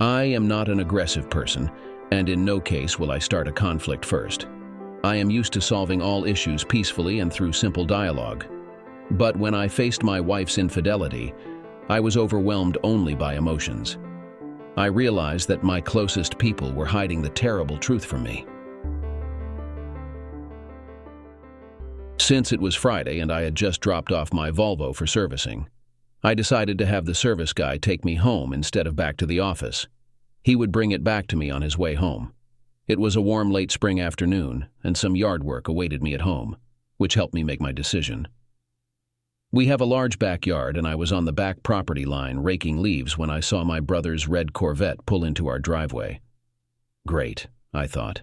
I am not an aggressive person, and in no case will I start a conflict first. I am used to solving all issues peacefully and through simple dialogue. But when I faced my wife's infidelity, I was overwhelmed only by emotions. I realized that my closest people were hiding the terrible truth from me. Since it was Friday and I had just dropped off my Volvo for servicing, I decided to have the service guy take me home instead of back to the office. He would bring it back to me on his way home. It was a warm late spring afternoon, and some yard work awaited me at home, which helped me make my decision. We have a large backyard, and I was on the back property line raking leaves when I saw my brother's red Corvette pull into our driveway. Great, I thought.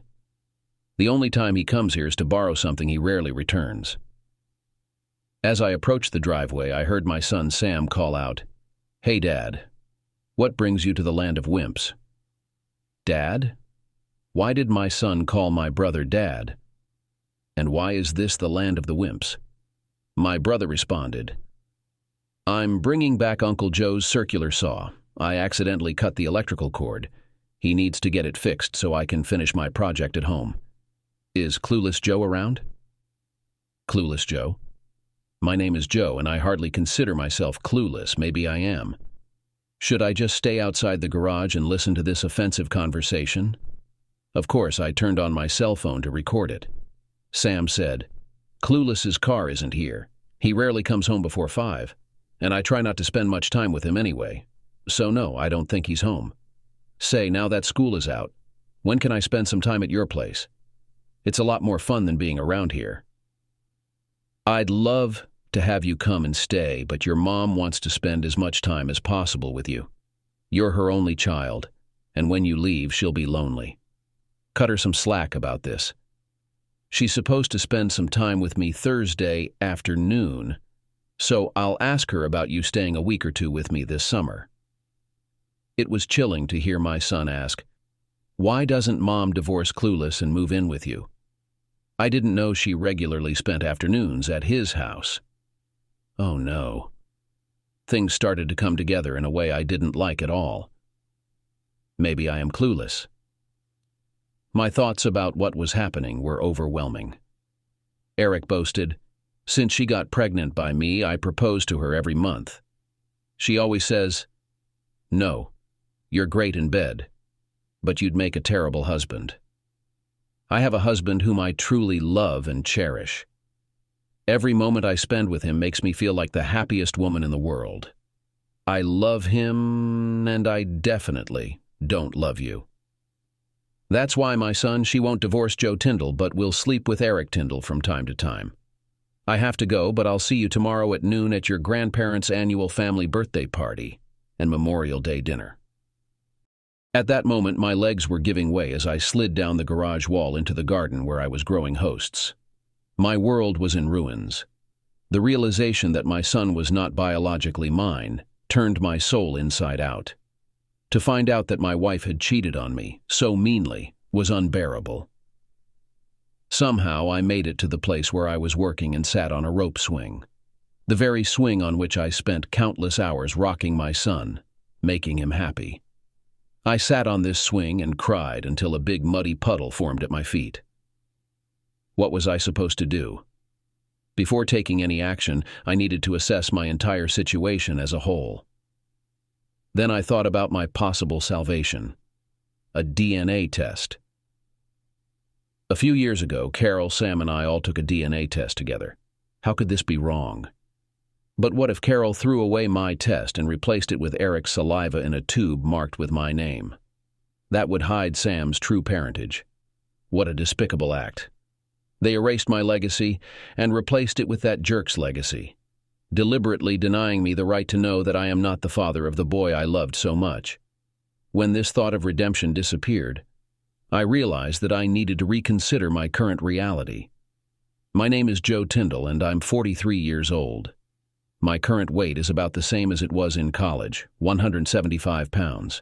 The only time he comes here is to borrow something he rarely returns. As I approached the driveway, I heard my son Sam call out, "Hey, Dad, what brings you to the land of wimps?" Dad? Why did my son call my brother Dad? And why is this the land of the wimps? My brother responded, "I'm bringing back Uncle Joe's circular saw. I accidentally cut the electrical cord. He needs to get it fixed so I can finish my project at home. Is Clueless Joe around?" Clueless Joe? My name is Joe, and I hardly consider myself clueless. Maybe I am. Should I just stay outside the garage and listen to this offensive conversation? Of course, I turned on my cell phone to record it. Sam said, "Clueless's car isn't here. He rarely comes home before 5, and I try not to spend much time with him anyway. So no, I don't think he's home. Say, now that school is out, when can I spend some time at your place? It's a lot more fun than being around here." "I'd love to have you come and stay, but your mom wants to spend as much time as possible with you. You're her only child, and when you leave, she'll be lonely. Cut her some slack about this. She's supposed to spend some time with me Thursday afternoon, so I'll ask her about you staying a week or two with me this summer." It was chilling to hear my son ask, "Why doesn't Mom divorce Clueless and move in with you?" I didn't know she regularly spent afternoons at his house. Oh no. Things started to come together in a way I didn't like at all. Maybe I am clueless. My thoughts about what was happening were overwhelming. Eric boasted, "Since she got pregnant by me, I propose to her every month. She always says, 'No, you're great in bed, but you'd make a terrible husband.' I have a husband whom I truly love and cherish. Every moment I spend with him makes me feel like the happiest woman in the world. I love him, and I definitely don't love you. That's why, my son, she won't divorce Joe Tindle, but will sleep with Eric Tindle from time to time. I have to go, but I'll see you tomorrow at noon at your grandparents' annual family birthday party and Memorial Day dinner." At that moment, my legs were giving way as I slid down the garage wall into the garden where I was growing hosts. My world was in ruins. The realization that my son was not biologically mine turned my soul inside out. To find out that my wife had cheated on me so meanly was unbearable. Somehow I made it to the place where I was working and sat on a rope swing, the very swing on which I spent countless hours rocking my son, making him happy. I sat on this swing and cried until a big muddy puddle formed at my feet. What was I supposed to do? Before taking any action, I needed to assess my entire situation as a whole. Then I thought about my possible salvation, a DNA test. A few years ago, Carol, Sam, and I all took a DNA test together. How could this be wrong? But what if Carol threw away my test and replaced it with Eric's saliva in a tube marked with my name? That would hide Sam's true parentage. What a despicable act. They erased my legacy and replaced it with that jerk's legacy, deliberately denying me the right to know that I am not the father of the boy I loved so much. When this thought of redemption disappeared, I realized that I needed to reconsider my current reality. My name is Joe Tindle, and I'm 43 years old. My current weight is about the same as it was in college, 175 pounds.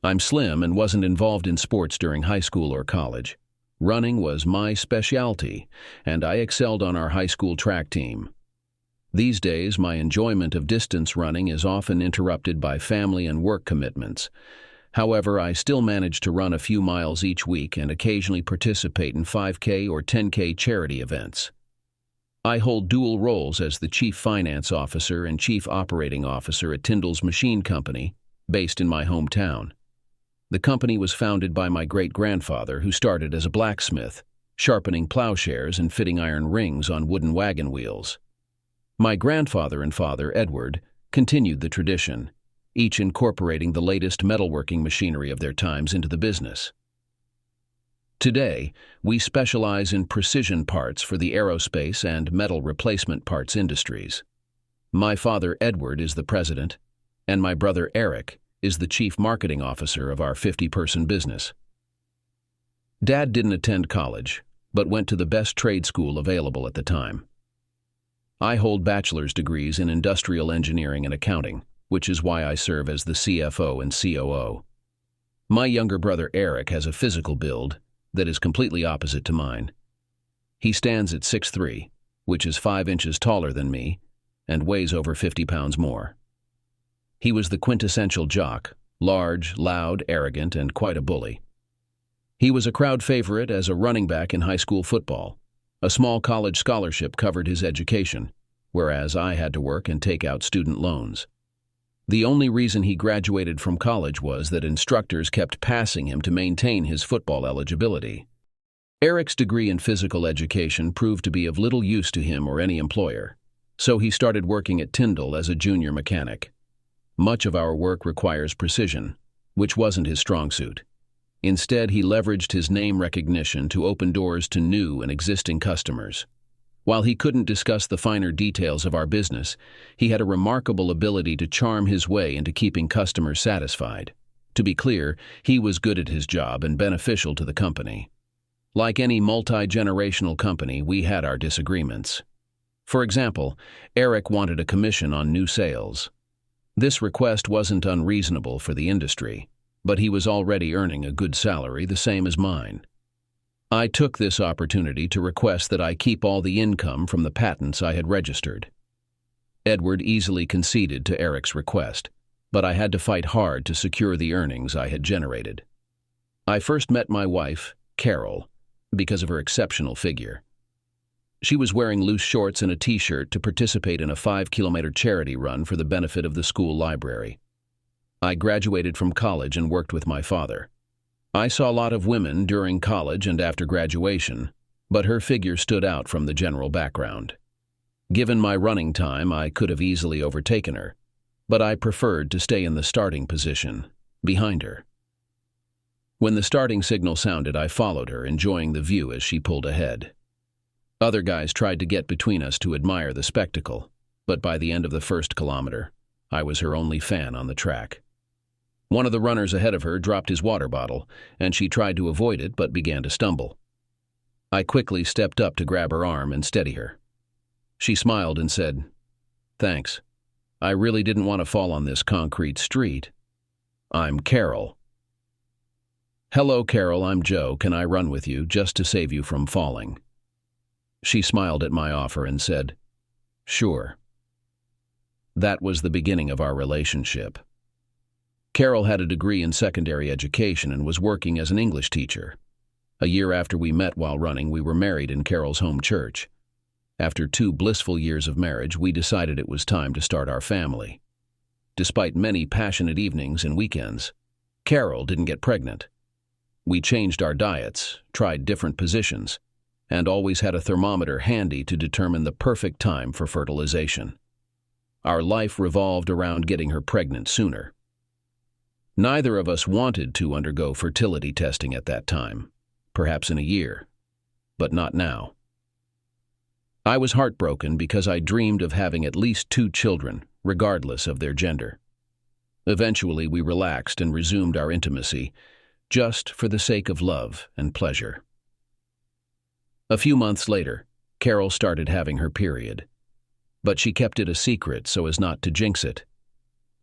I'm slim and wasn't involved in sports during high school or college. Running was my specialty, and I excelled on our high school track team. These days, my enjoyment of distance running is often interrupted by family and work commitments. However, I still managed to run a few miles each week and occasionally participate in 5K or 10K charity events. I hold dual roles as the Chief Finance Officer and Chief Operating Officer at Tindle's Machine Company, based in my hometown. The company was founded by my great-grandfather, who started as a blacksmith, sharpening plowshares and fitting iron rings on wooden wagon wheels. My grandfather and father, Edward, continued the tradition, each incorporating the latest metalworking machinery of their times into the business. Today, we specialize in precision parts for the aerospace and metal replacement parts industries. My father, Edward, is the president, and my brother, Eric, is the chief marketing officer of our 50-person business. Dad didn't attend college, but went to the best trade school available at the time. I hold bachelor's degrees in industrial engineering and accounting, which is why I serve as the CFO and COO. My younger brother, Eric, has a physical build that is completely opposite to mine. He stands at 6'3", which is 5 inches taller than me, and weighs over 50 pounds more. He was the quintessential jock, large, loud, arrogant, and quite a bully. He was a crowd favorite as a running back in high school football. A small college scholarship covered his education, whereas I had to work and take out student loans. The only reason he graduated from college was that instructors kept passing him to maintain his football eligibility. Eric's degree in physical education proved to be of little use to him or any employer, so he started working at Tindle as a junior mechanic. Much of our work requires precision, which wasn't his strong suit. Instead, he leveraged his name recognition to open doors to new and existing customers. While he couldn't discuss the finer details of our business, he had a remarkable ability to charm his way into keeping customers satisfied. To be clear, he was good at his job and beneficial to the company. Like any multi-generational company, we had our disagreements. For example, Eric wanted a commission on new sales. This request wasn't unreasonable for the industry, but he was already earning a good salary, the same as mine. I took this opportunity to request that I keep all the income from the patents I had registered. Edward easily conceded to Eric's request, but I had to fight hard to secure the earnings I had generated. I first met my wife, Carol, because of her exceptional figure. She was wearing loose shorts and a t-shirt to participate in a 5-kilometer charity run for the benefit of the school library. I graduated from college and worked with my father. I saw a lot of women during college and after graduation, but her figure stood out from the general background. Given my running time, I could have easily overtaken her, but I preferred to stay in the starting position, behind her. When the starting signal sounded, I followed her, enjoying the view as she pulled ahead. Other guys tried to get between us to admire the spectacle, but by the end of the first kilometer, I was her only fan on the track. One of the runners ahead of her dropped his water bottle, and she tried to avoid it but began to stumble. I quickly stepped up to grab her arm and steady her. She smiled and said, "Thanks. I really didn't want to fall on this concrete street. I'm Carol." "Hello, Carol, I'm Joe. Can I run with you just to save you from falling?" She smiled at my offer and said, "Sure." That was the beginning of our relationship. Carol had a degree in secondary education and was working as an English teacher. A year after we met while running, we were married in Carol's home church. After 2 blissful years of marriage, we decided it was time to start our family. Despite many passionate evenings and weekends, Carol didn't get pregnant. We changed our diets, tried different positions, and always had a thermometer handy to determine the perfect time for fertilization. Our life revolved around getting her pregnant sooner. Neither of us wanted to undergo fertility testing at that time, perhaps in a year, but not now. I was heartbroken because I dreamed of having at least 2 children, regardless of their gender. Eventually, we relaxed and resumed our intimacy, just for the sake of love and pleasure. A few months later, Carol started having her period, but she kept it a secret so as not to jinx it.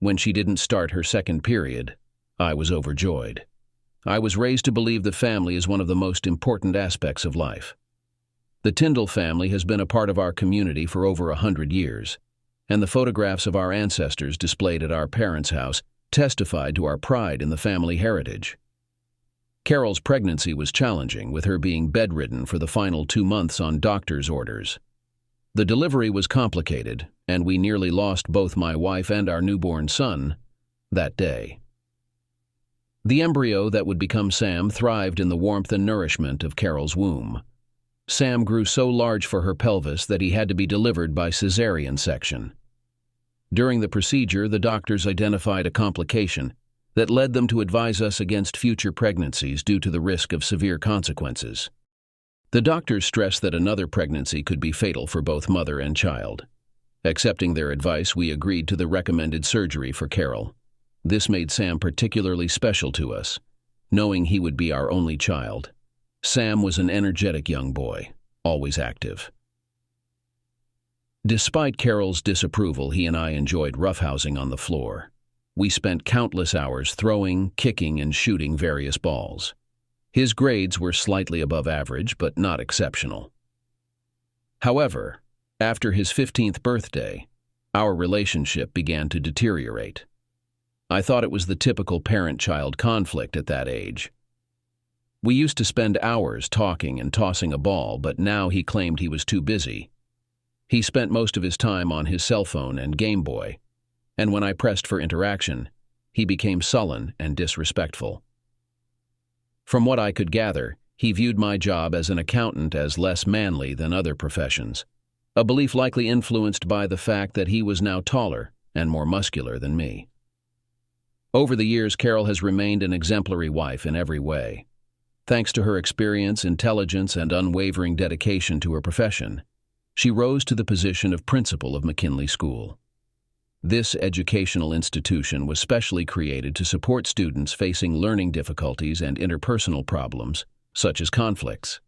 When she didn't start her second period, I was overjoyed. I was raised to believe the family is one of the most important aspects of life. The Tindle family has been a part of our community for over 100 years, and the photographs of our ancestors displayed at our parents' house testified to our pride in the family heritage. Carol's pregnancy was challenging, with her being bedridden for the final 2 months on doctor's orders. The delivery was complicated, and we nearly lost both my wife and our newborn son that day. The embryo that would become Sam thrived in the warmth and nourishment of Carol's womb. Sam grew so large for her pelvis that he had to be delivered by cesarean section. During the procedure, the doctors identified a complication that led them to advise us against future pregnancies due to the risk of severe consequences. The doctors stressed that another pregnancy could be fatal for both mother and child. Accepting their advice, we agreed to the recommended surgery for Carol. This made Sam particularly special to us, knowing he would be our only child. Sam was an energetic young boy, always active. Despite Carol's disapproval, he and I enjoyed roughhousing on the floor. We spent countless hours throwing, kicking, and shooting various balls. His grades were slightly above average, but not exceptional. However, after his 15th birthday, our relationship began to deteriorate. I thought it was the typical parent-child conflict at that age. We used to spend hours talking and tossing a ball, but now he claimed he was too busy. He spent most of his time on his cell phone and Game Boy, and when I pressed for interaction, he became sullen and disrespectful. From what I could gather, he viewed my job as an accountant as less manly than other professions, a belief likely influenced by the fact that he was now taller and more muscular than me. Over the years, Carol has remained an exemplary wife in every way. Thanks to her experience, intelligence, and unwavering dedication to her profession, she rose to the position of principal of McKinley School. This educational institution was specially created to support students facing learning difficulties and interpersonal problems, such as conflicts.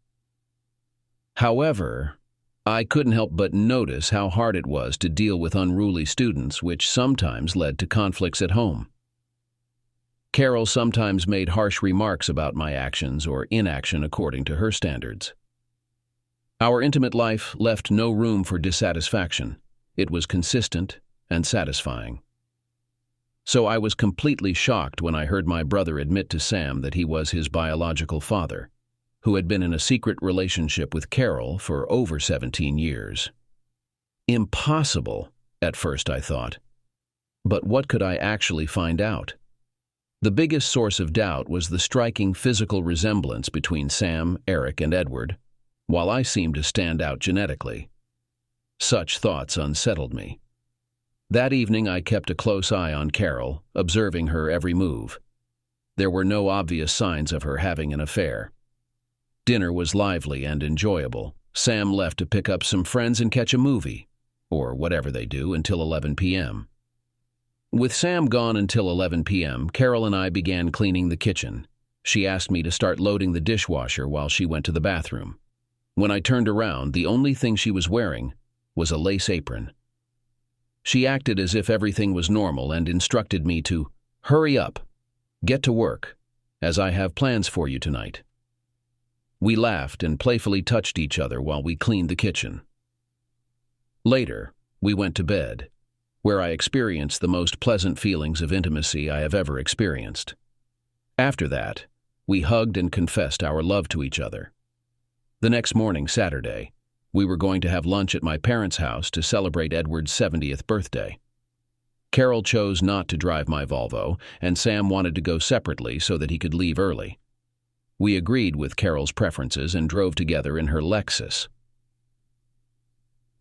However, I couldn't help but notice how hard it was to deal with unruly students, which sometimes led to conflicts at home. Carol sometimes made harsh remarks about my actions or inaction according to her standards. Our intimate life left no room for dissatisfaction. It was consistent and satisfying. So I was completely shocked when I heard my brother admit to Sam that he was his biological father, who had been in a secret relationship with Carol for over 17 years. Impossible, at first I thought. But what could I actually find out? The biggest source of doubt was the striking physical resemblance between Sam, Eric, and Edward, while I seemed to stand out genetically. Such thoughts unsettled me. That evening I kept a close eye on Carol, observing her every move. There were no obvious signs of her having an affair. Dinner was lively and enjoyable. Sam left to pick up some friends and catch a movie, or whatever they do, until 11 p.m. With Sam gone until 11 p.m., Carol and I began cleaning the kitchen. She asked me to start loading the dishwasher while she went to the bathroom. When I turned around, the only thing she was wearing was a lace apron. She acted as if everything was normal and instructed me to hurry up, get to work, as I have plans for you tonight. We laughed and playfully touched each other while we cleaned the kitchen. Later, we went to bed, where I experienced the most pleasant feelings of intimacy I have ever experienced. After that, we hugged and confessed our love to each other. The next morning, Saturday, we were going to have lunch at my parents' house to celebrate Edward's 70th birthday. Carol chose not to drive my Volvo, and Sam wanted to go separately so that he could leave early. We agreed with Carol's preferences and drove together in her Lexus.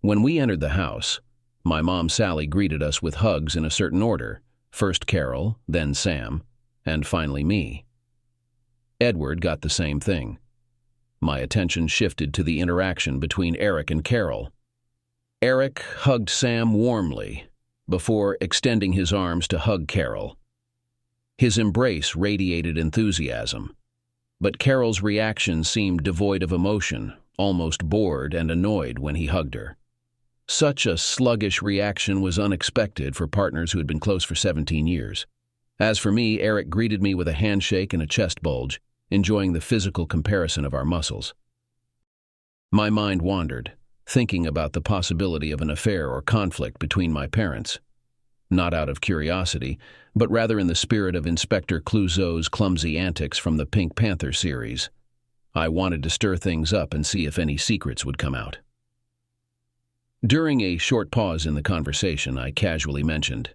When we entered the house, my mom Sally greeted us with hugs in a certain order, first Carol, then Sam, and finally me. Edward got the same thing. My attention shifted to the interaction between Eric and Carol. Eric hugged Sam warmly before extending his arms to hug Carol. His embrace radiated enthusiasm, but Carol's reaction seemed devoid of emotion, almost bored and annoyed when he hugged her. Such a sluggish reaction was unexpected for partners who had been close for 17 years. As for me, Eric greeted me with a handshake and a chest bulge, enjoying the physical comparison of our muscles. My mind wandered, thinking about the possibility of an affair or conflict between my parents. not out of curiosity, but rather in the spirit of Inspector Clouseau's clumsy antics from the Pink Panther series. I wanted to stir things up and see if any secrets would come out. During a short pause in the conversation, I casually mentioned,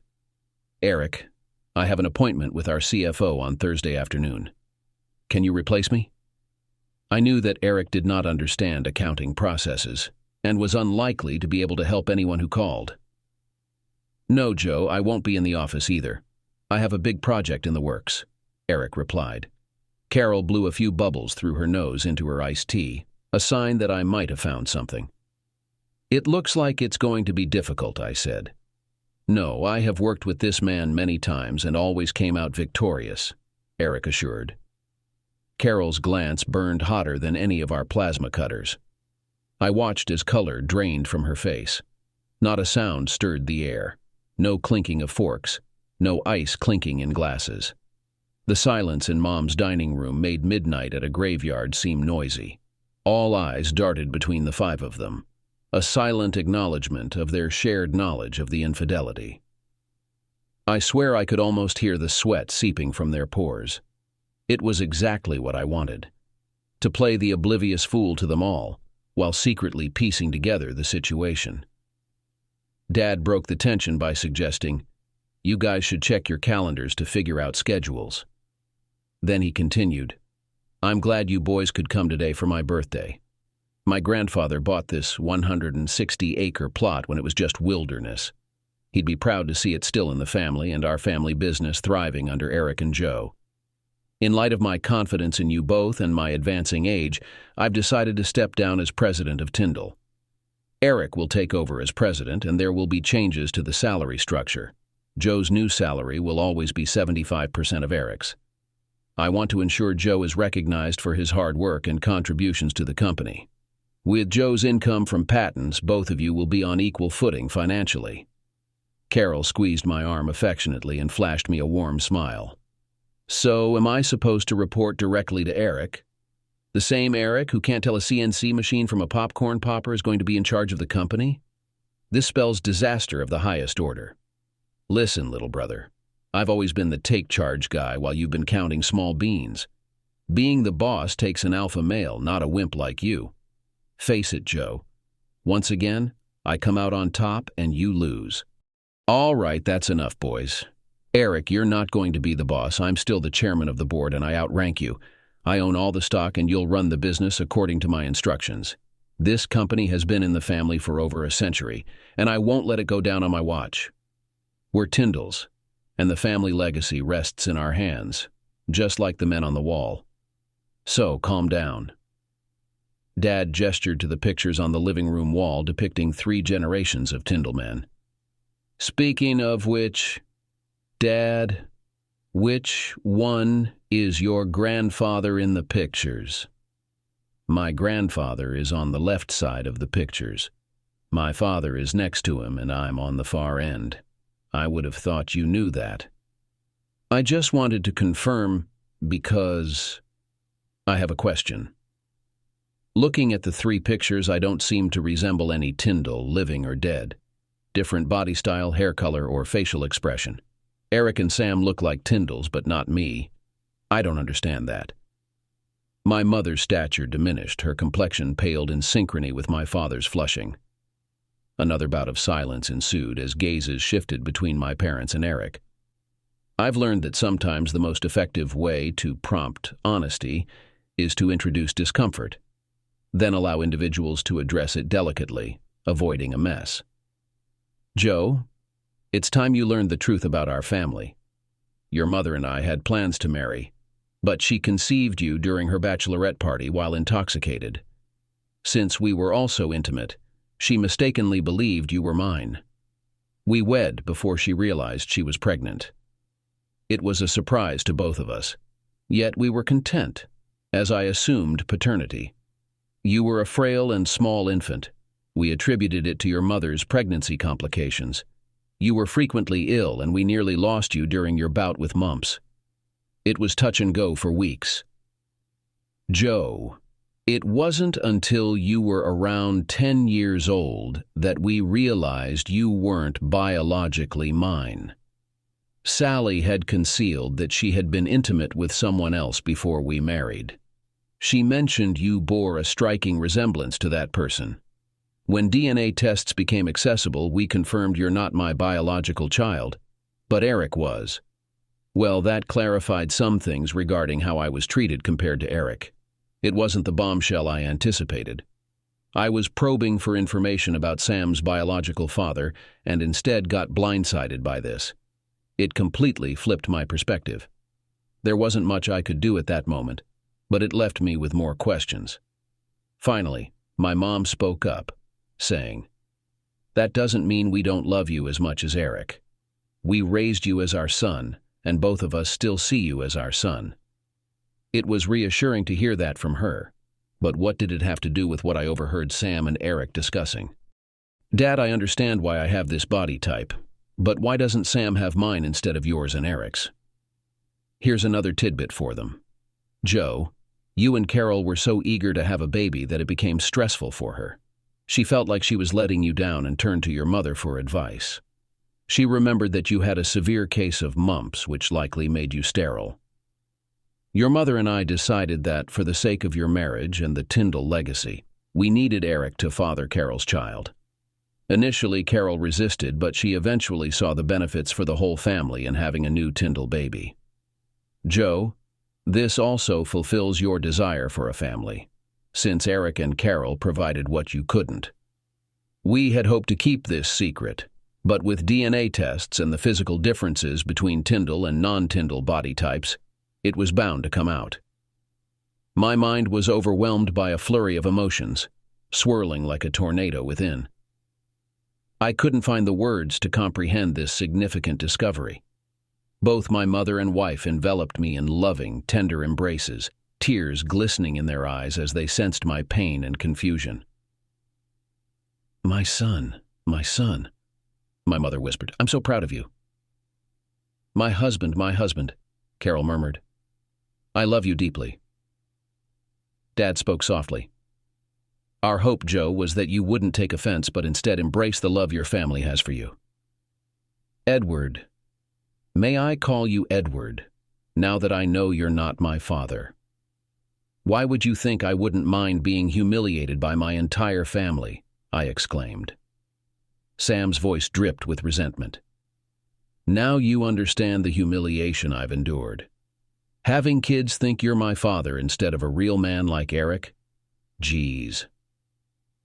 "Eric, I have an appointment with our CFO on Thursday afternoon. Can you replace me?" I knew that Eric did not understand accounting processes and was unlikely to be able to help anyone who called. "No, Joe, I won't be in the office either. I have a big project in the works," Eric replied. Carol blew a few bubbles through her nose into her iced tea, a sign that I might have found something. "It looks like it's going to be difficult," I said. "No, I have worked with this man many times and always came out victorious," Eric assured. Carol's glance burned hotter than any of our plasma cutters. I watched as color drained from her face. Not a sound stirred the air. No clinking of forks. No ice clinking in glasses. The silence in Mom's dining room made midnight at a graveyard seem noisy. All eyes darted between the five of them, a silent acknowledgement of their shared knowledge of the infidelity. I swear I could almost hear the sweat seeping from their pores. It was exactly what I wanted. To play the oblivious fool to them all, while secretly piecing together the situation. Dad broke the tension by suggesting, "You guys should check your calendars to figure out schedules." Then he continued, "I'm glad you boys could come today for my birthday. My grandfather bought this 160-acre plot when it was just wilderness. He'd be proud to see it still in the family and our family business thriving under Eric and Joe. In light of my confidence in you both and my advancing age, I've decided to step down as president of Tindle. Eric will take over as president, and there will be changes to the salary structure. Joe's new salary will always be 75% of Eric's. I want to ensure Joe is recognized for his hard work and contributions to the company. With Joe's income from patents, both of you will be on equal footing financially." Carol squeezed my arm affectionately and flashed me a warm smile. "So, am I supposed to report directly to Eric? The same Eric who can't tell a CNC machine from a popcorn popper is going to be in charge of the company? This spells disaster of the highest order. Listen, little brother. I've always been the take-charge guy while you've been counting small beans. Being the boss takes an alpha male, not a wimp like you. Face it, Joe. Once again, I come out on top and you lose." "All right, that's enough, boys. Eric, you're not going to be the boss. I'm still the chairman of the board and I outrank you. I own all the stock and you'll run the business according to my instructions. This company has been in the family for over a century, and I won't let it go down on my watch. We're Tindles, and the family legacy rests in our hands, just like the men on the wall. So, calm down." Dad gestured to the pictures on the living room wall depicting 3 generations of Tindle men. "Speaking of which, Dad, which one is your grandfather in the pictures?" "My grandfather is on the left side of the pictures. My father is next to him and I'm on the far end. I would have thought you knew that." "I just wanted to confirm because I have a question. Looking at the 3 pictures, I don't seem to resemble any Tindle, living or dead. Different body style, hair color, or facial expression. Eric and Sam look like Tindles, but not me. I don't understand that." My mother's stature diminished, her complexion paled in synchrony with my father's flushing. Another bout of silence ensued as gazes shifted between my parents and Eric. I've learned that sometimes the most effective way to prompt honesty is to introduce discomfort, then allow individuals to address it delicately, avoiding a mess. "Joe, it's time you learned the truth about our family. Your mother and I had plans to marry, but she conceived you during her bachelorette party while intoxicated. Since we were also intimate, she mistakenly believed you were mine. We wed before she realized she was pregnant. It was a surprise to both of us, yet we were content, as I assumed paternity. You were a frail and small infant. We attributed it to your mother's pregnancy complications. You were frequently ill and we nearly lost you during your bout with mumps. It was touch and go for weeks. Joe, It wasn't until you were around 10 years old that we realized you weren't biologically mine. Sally had concealed that she had been intimate with someone else before we married. She mentioned you bore a striking resemblance to that person. When DNA tests became accessible, we confirmed you're not my biological child, but Eric was. Well, that clarified some things regarding how I was treated compared to Eric. It wasn't the bombshell I anticipated. I was probing for information about Sam's biological father and instead got blindsided by this. It completely flipped my perspective. There wasn't much I could do at that moment, but it left me with more questions. Finally, my mom spoke up, saying, "That doesn't mean we don't love you as much as Eric. We raised you as our son, and both of us still see you as our son." It was reassuring to hear that from her, but what did it have to do with what I overheard Sam and Eric discussing? "Dad, I understand why I have this body type, but why doesn't Sam have mine instead of yours and Eric's?" Here's another tidbit for them. "Joe, you and Carol were so eager to have a baby that it became stressful for her. She felt like she was letting you down and turned to your mother for advice. She remembered that you had a severe case of mumps, which likely made you sterile. Your mother and I decided that, for the sake of your marriage and the Tindle legacy, we needed Eric to father Carol's child. Initially, Carol resisted, but she eventually saw the benefits for the whole family in having a new Tindle baby. Joe, this also fulfills your desire for a family, since Eric and Carol provided what you couldn't. We had hoped to keep this secret, but with DNA tests and the physical differences between Tindle and non-Tindle body types, it was bound to come out. My mind was overwhelmed by a flurry of emotions, swirling like a tornado within. I couldn't find the words to comprehend this significant discovery. Both my mother and wife enveloped me in loving, tender embraces, tears glistening in their eyes as they sensed my pain and confusion. My son, my mother whispered. "I'm so proud of you." My husband, Carol murmured. "I love you deeply." Dad spoke softly. "Our hope, Joe, was that you wouldn't take offense but instead embrace the love your family has for you." "Edward. May I call you Edward, now that I know you're not my father? Why would you think I wouldn't mind being humiliated by my entire family?" I exclaimed. Sam's voice dripped with resentment. "Now you understand the humiliation I've endured. Having kids think you're my father instead of a real man like Eric? Geez."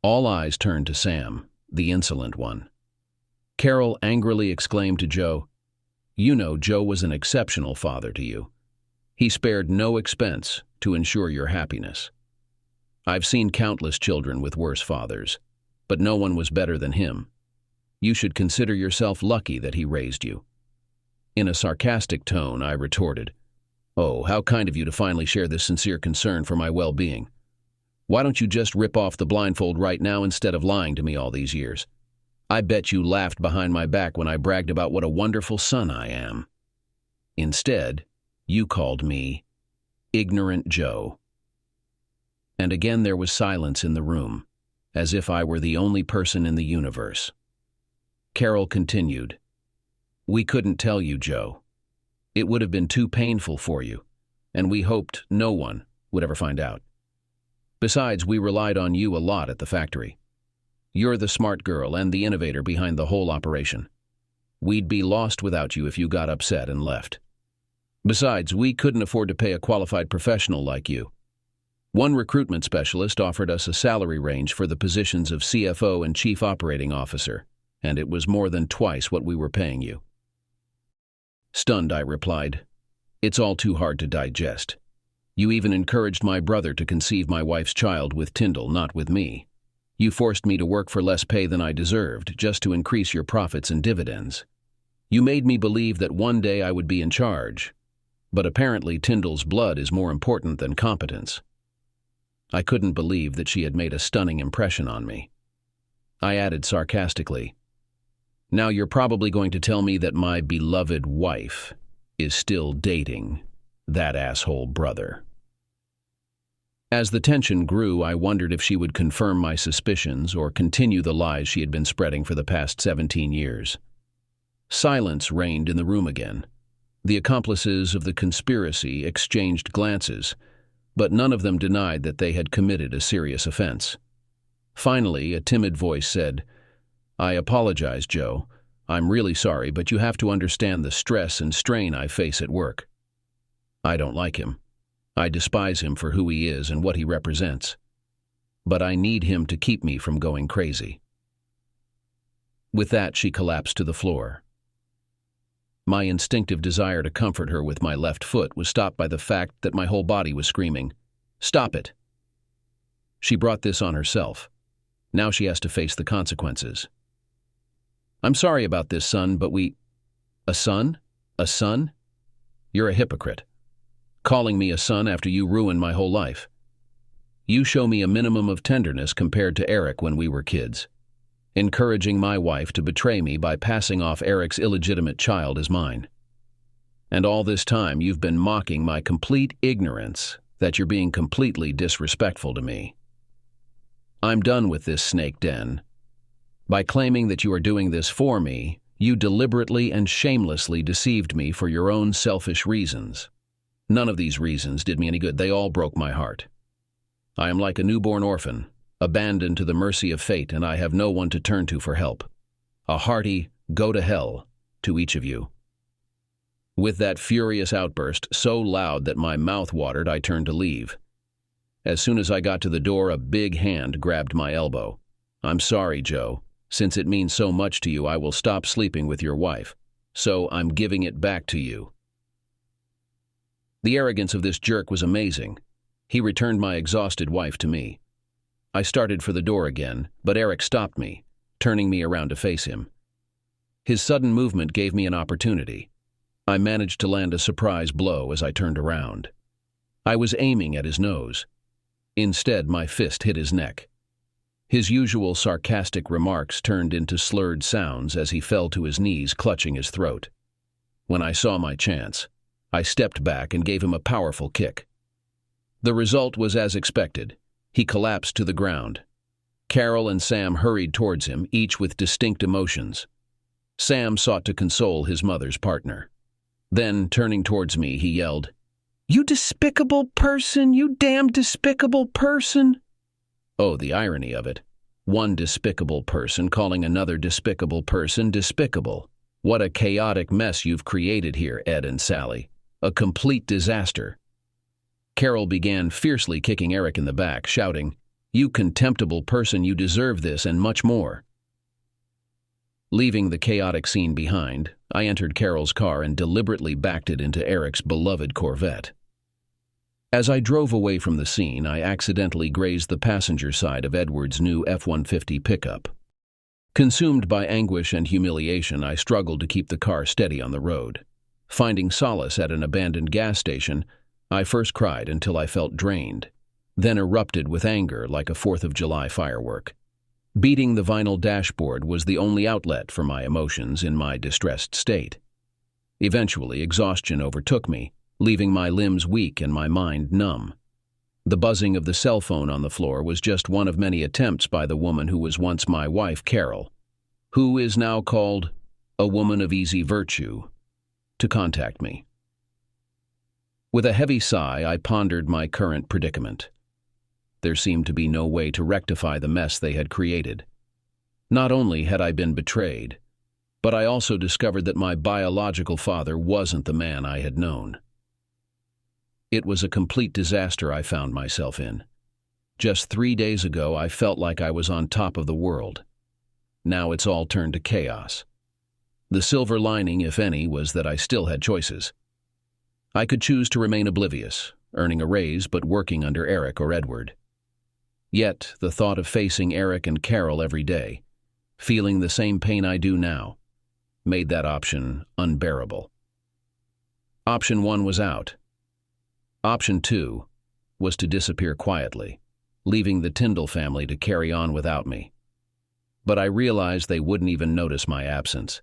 All eyes turned to Sam, the insolent one. Carol angrily exclaimed to Joe, "You know Joe was an exceptional father to you. He spared no expense to ensure your happiness. I've seen countless children with worse fathers, but no one was better than him. You should consider yourself lucky that he raised you." In a sarcastic tone, I retorted, "Oh, how kind of you to finally share this sincere concern for my well-being. Why don't you just rip off the blindfold right now instead of lying to me all these years? I bet you laughed behind my back when I bragged about what a wonderful son I am. Instead, you called me Ignorant Joe." And again there was silence in the room, as if I were the only person in the universe. Carol continued, "We couldn't tell you, Joe. It would have been too painful for you, and we hoped no one would ever find out. Besides, we relied on you a lot at the factory. You're the smart girl and the innovator behind the whole operation. We'd be lost without you if you got upset and left. Besides, we couldn't afford to pay a qualified professional like you. One recruitment specialist offered us a salary range for the positions of CFO and Chief Operating Officer, and it was more than twice what we were paying you." Stunned, I replied, "It's all too hard to digest. You even encouraged my brother to conceive my wife's child with Tindle, not with me. You forced me to work for less pay than I deserved, just to increase your profits and dividends. You made me believe that one day I would be in charge, but apparently Tindle's blood is more important than competence." I couldn't believe that she had made a stunning impression on me. I added sarcastically, "Now you're probably going to tell me that my beloved wife is still dating that asshole brother." As the tension grew, I wondered if she would confirm my suspicions or continue the lies she had been spreading for the past 17 years. Silence reigned in the room again. The accomplices of the conspiracy exchanged glances, but none of them denied that they had committed a serious offense. Finally, a timid voice said, "I apologize, Joe. I'm really sorry, but you have to understand the stress and strain I face at work. I don't like him. I despise him for who he is and what he represents. But I need him to keep me from going crazy." With that, she collapsed to the floor. My instinctive desire to comfort her with my left foot was stopped by the fact that my whole body was screaming, "Stop it!" She brought this on herself. Now she has to face the consequences. "I'm sorry about this, son, but we—" "A son? A son? You're a hypocrite. Calling me a son after you ruined my whole life. You show me a minimum of tenderness compared to Eric when we were kids, encouraging my wife to betray me by passing off Eric's illegitimate child as mine. And all this time you've been mocking my complete ignorance that you're being completely disrespectful to me. I'm done with this snake den. By claiming that you are doing this for me, you deliberately and shamelessly deceived me for your own selfish reasons. None of these reasons did me any good. They all broke my heart. I am like a newborn orphan, abandoned to the mercy of fate, and I have no one to turn to for help. A hearty go to hell to each of you." With that furious outburst, so loud that my mouth watered, I turned to leave. As soon as I got to the door, a big hand grabbed my elbow. "I'm sorry, Joe. Since it means so much to you, I will stop sleeping with your wife. So I'm giving it back to you." The arrogance of this jerk was amazing. He returned my exhausted wife to me. I started for the door again, but Eric stopped me, turning me around to face him. His sudden movement gave me an opportunity. I managed to land a surprise blow as I turned around. I was aiming at his nose. Instead, my fist hit his neck. His usual sarcastic remarks turned into slurred sounds as he fell to his knees, clutching his throat. When I saw my chance, I stepped back and gave him a powerful kick. The result was as expected. He collapsed to the ground. Carol and Sam hurried towards him, each with distinct emotions. Sam sought to console his mother's partner. Then, turning towards me, he yelled, "You despicable person! You damn despicable person!" Oh, the irony of it. One despicable person calling another despicable person despicable. What a chaotic mess you've created here, Ed and Sally. A complete disaster. Carol began fiercely kicking Eric in the back, shouting, "You contemptible person, you deserve this and much more." Leaving the chaotic scene behind, I entered Carol's car and deliberately backed it into Eric's beloved Corvette. As I drove away from the scene, I accidentally grazed the passenger side of Edward's new F-150 pickup. Consumed by anguish and humiliation, I struggled to keep the car steady on the road. Finding solace at an abandoned gas station, I first cried until I felt drained, then erupted with anger like a 4th of July firework. Beating the vinyl dashboard was the only outlet for my emotions in my distressed state. Eventually, exhaustion overtook me, leaving my limbs weak and my mind numb. The buzzing of the cell phone on the floor was just one of many attempts by the woman who was once my wife, Carol, who is now called a woman of easy virtue, to contact me. With a heavy sigh, I pondered my current predicament. There seemed to be no way to rectify the mess they had created. Not only had I been betrayed, but I also discovered that my biological father wasn't the man I had known. It was a complete disaster I found myself in. Just 3 days ago, I felt like I was on top of the world. Now it's all turned to chaos. The silver lining, if any, was that I still had choices. I could choose to remain oblivious, earning a raise but working under Eric or Edward. Yet, the thought of facing Eric and Carol every day, feeling the same pain I do now, made that option unbearable. Option 1 was out. Option 2 was to disappear quietly, leaving the Tindle family to carry on without me. But I realized they wouldn't even notice my absence.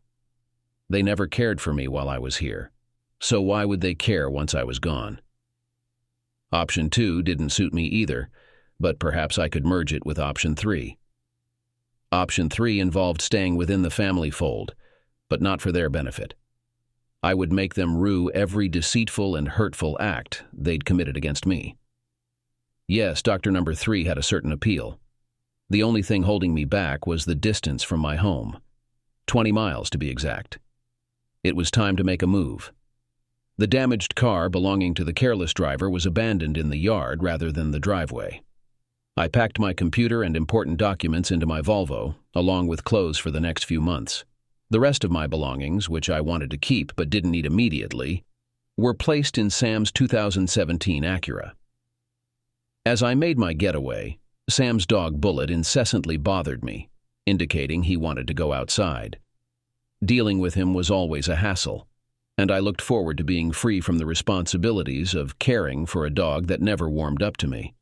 They never cared for me while I was here, so why would they care once I was gone? Option 2 didn't suit me either, but perhaps I could merge it with Option 3. Option 3 involved staying within the family fold, but not for their benefit. I would make them rue every deceitful and hurtful act they'd committed against me. Yes, Doctor Number 3 had a certain appeal. The only thing holding me back was the distance from my home. 20 miles to be exact. It was time to make a move. The damaged car belonging to the careless driver was abandoned in the yard rather than the driveway. I packed my computer and important documents into my Volvo, along with clothes for the next few months. The rest of my belongings, which I wanted to keep but didn't need immediately, were placed in Sam's 2017 Acura. As I made my getaway, Sam's dog Bullet incessantly bothered me, indicating he wanted to go outside. Dealing with him was always a hassle, and I looked forward to being free from the responsibilities of caring for a dog that never warmed up to me.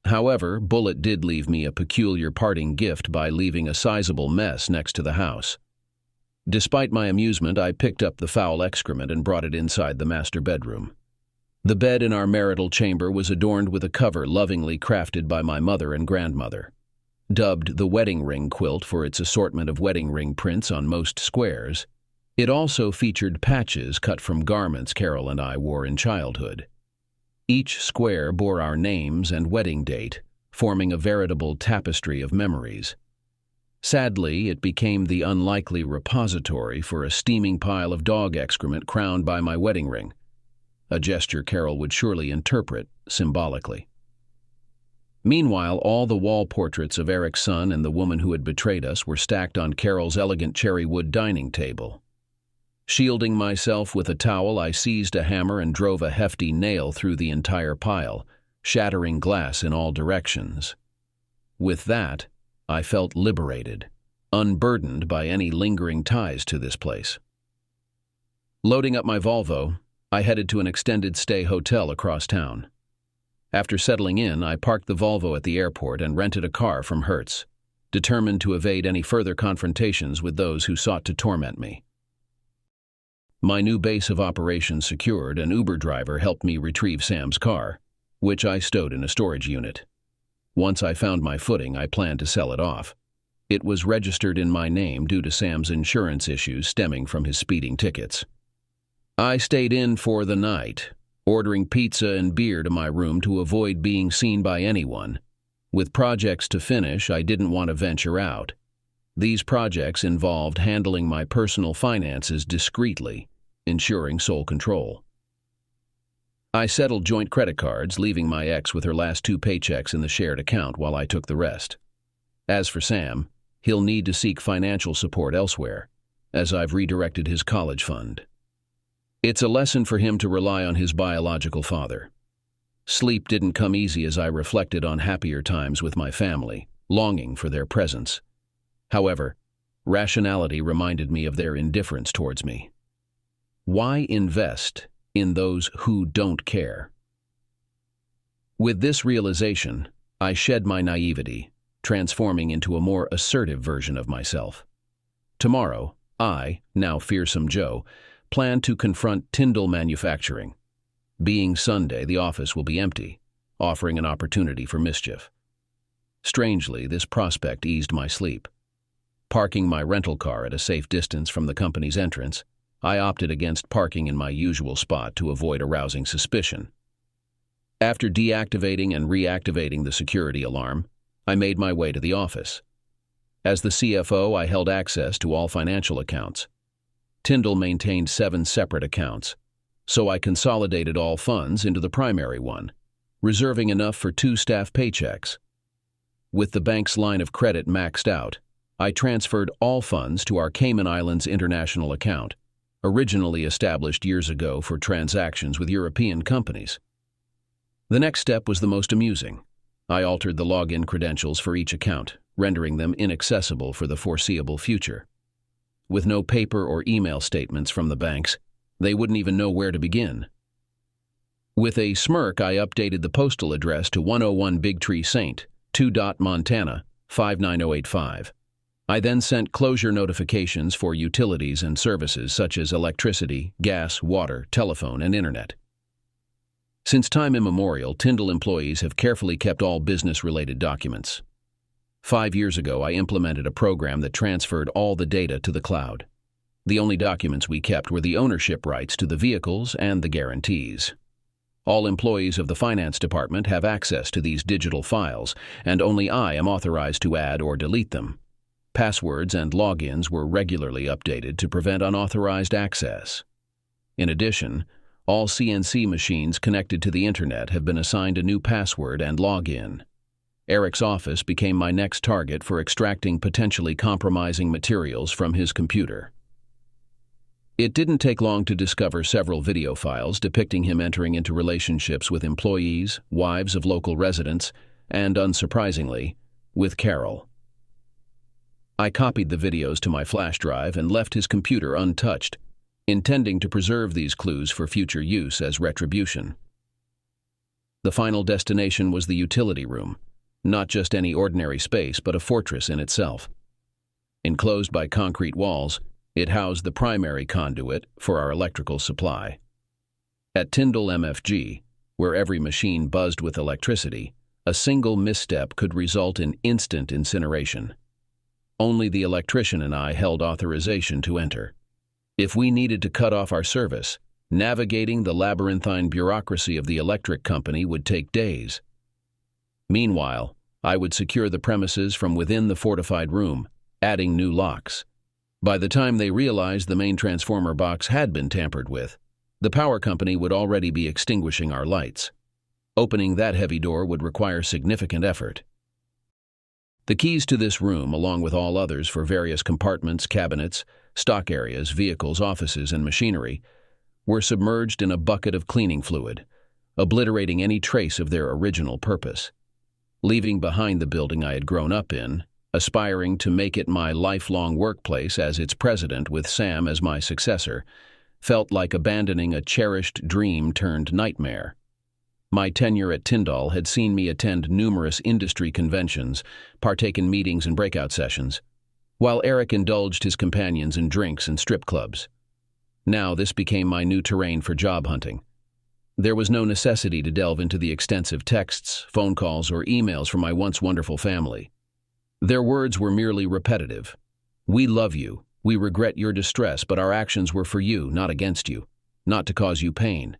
However, Bullet did leave me a peculiar parting gift by leaving a sizable mess next to the house. Despite my amusement, I picked up the foul excrement and brought it inside the master bedroom. The bed in our marital chamber was adorned with a cover lovingly crafted by my mother and grandmother. Dubbed the wedding ring quilt for its assortment of wedding ring prints on most squares, it also featured patches cut from garments Carol and I wore in childhood. Each square bore our names and wedding date, forming a veritable tapestry of memories. Sadly, it became the unlikely repository for a steaming pile of dog excrement crowned by my wedding ring, a gesture Carol would surely interpret symbolically. Meanwhile, all the wall portraits of Eric's son and the woman who had betrayed us were stacked on Carol's elegant cherry wood dining table. Shielding myself with a towel, I seized a hammer and drove a hefty nail through the entire pile, shattering glass in all directions. With that, I felt liberated, unburdened by any lingering ties to this place. Loading up my Volvo, I headed to an extended stay hotel across town. After settling in, I parked the Volvo at the airport and rented a car from Hertz, determined to evade any further confrontations with those who sought to torment me. My new base of operations secured, an Uber driver helped me retrieve Sam's car, which I stowed in a storage unit. Once I found my footing, I planned to sell it off. It was registered in my name due to Sam's insurance issues stemming from his speeding tickets. I stayed in for the night, ordering pizza and beer to my room to avoid being seen by anyone. With projects to finish, I didn't want to venture out. These projects involved handling my personal finances discreetly, ensuring sole control. I settled joint credit cards, leaving my ex with her last 2 paychecks in the shared account while I took the rest. As for Sam, he'll need to seek financial support elsewhere, as I've redirected his college fund. It's a lesson for him to rely on his biological father. Sleep didn't come easy as I reflected on happier times with my family, longing for their presence. However, rationality reminded me of their indifference towards me. Why invest in those who don't care? With this realization, I shed my naivety, transforming into a more assertive version of myself. Tomorrow, I, now fearsome Joe, plan to confront Tindle Manufacturing. Being Sunday, the office will be empty, offering an opportunity for mischief. Strangely, this prospect eased my sleep. Parking my rental car at a safe distance from the company's entrance, I opted against parking in my usual spot to avoid arousing suspicion. After deactivating and reactivating the security alarm, I made my way to the office. As the CFO, I held access to all financial accounts. Tindle maintained 7 separate accounts, so I consolidated all funds into the primary one, reserving enough for 2 staff paychecks. With the bank's line of credit maxed out, I transferred all funds to our Cayman Islands International account, originally established years ago for transactions with European companies. The next step was the most amusing. I altered the login credentials for each account, rendering them inaccessible for the foreseeable future. With no paper or email statements from the banks, they wouldn't even know where to begin. With a smirk, I updated the postal address to 101 Big Tree Saint, 2. Montana, 59085. I then sent closure notifications for utilities and services such as electricity, gas, water, telephone, and internet. Since time immemorial, Tindle employees have carefully kept all business-related documents. 5 years ago, I implemented a program that transferred all the data to the cloud. The only documents we kept were the ownership rights to the vehicles and the guarantees. All employees of the finance department have access to these digital files, and only I am authorized to add or delete them. Passwords and logins were regularly updated to prevent unauthorized access. In addition, all CNC machines connected to the internet have been assigned a new password and login. Eric's office became my next target for extracting potentially compromising materials from his computer. It didn't take long to discover several video files depicting him entering into relationships with employees, wives of local residents, and, unsurprisingly, with Carol. I copied the videos to my flash drive and left his computer untouched, intending to preserve these clues for future use as retribution. The final destination was the utility room, not just any ordinary space, but a fortress in itself. Enclosed by concrete walls, it housed the primary conduit for our electrical supply. At Tindle MFG, where every machine buzzed with electricity, a single misstep could result in instant incineration. Only the electrician and I held authorization to enter. If we needed to cut off our service, navigating the labyrinthine bureaucracy of the electric company would take days. Meanwhile, I would secure the premises from within the fortified room, adding new locks. By the time they realized the main transformer box had been tampered with, the power company would already be extinguishing our lights. Opening that heavy door would require significant effort. The keys to this room, along with all others for various compartments, cabinets, stock areas, vehicles, offices, and machinery, were submerged in a bucket of cleaning fluid, obliterating any trace of their original purpose. Leaving behind the building I had grown up in, aspiring to make it my lifelong workplace as its president with Sam as my successor, felt like abandoning a cherished dream turned nightmare. My tenure at Tindle had seen me attend numerous industry conventions, partake in meetings and breakout sessions, while Eric indulged his companions in drinks and strip clubs. Now this became my new terrain for job hunting. There was no necessity to delve into the extensive texts, phone calls, or emails from my once wonderful family. Their words were merely repetitive. "We love you. We regret your distress, but our actions were for you, not against you, not to cause you pain.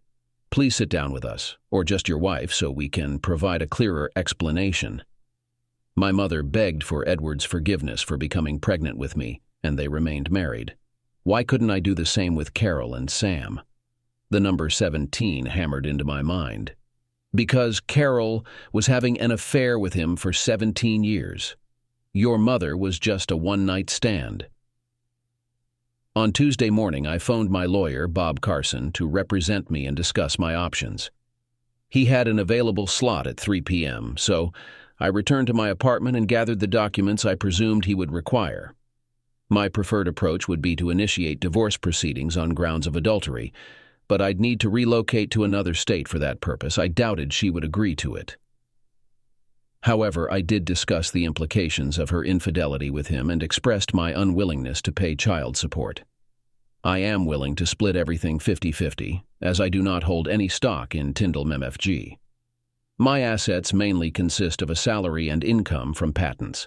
Please sit down with us, or just your wife, so we can provide a clearer explanation." My mother begged for Edward's forgiveness for becoming pregnant with me, and they remained married. Why couldn't I do the same with Carol and Sam? The number 17 hammered into my mind. Because Carol was having an affair with him for 17 years. Your mother was just a one-night stand. On Tuesday morning, I phoned my lawyer, Bob Carson, to represent me and discuss my options. He had an available slot at 3 p.m., so I returned to my apartment and gathered the documents I presumed he would require. My preferred approach would be to initiate divorce proceedings on grounds of adultery, but I'd need to relocate to another state for that purpose. I doubted she would agree to it. However, I did discuss the implications of her infidelity with him and expressed my unwillingness to pay child support. I am willing to split everything 50-50, as I do not hold any stock in Tindle MFG. My assets mainly consist of a salary and income from patents.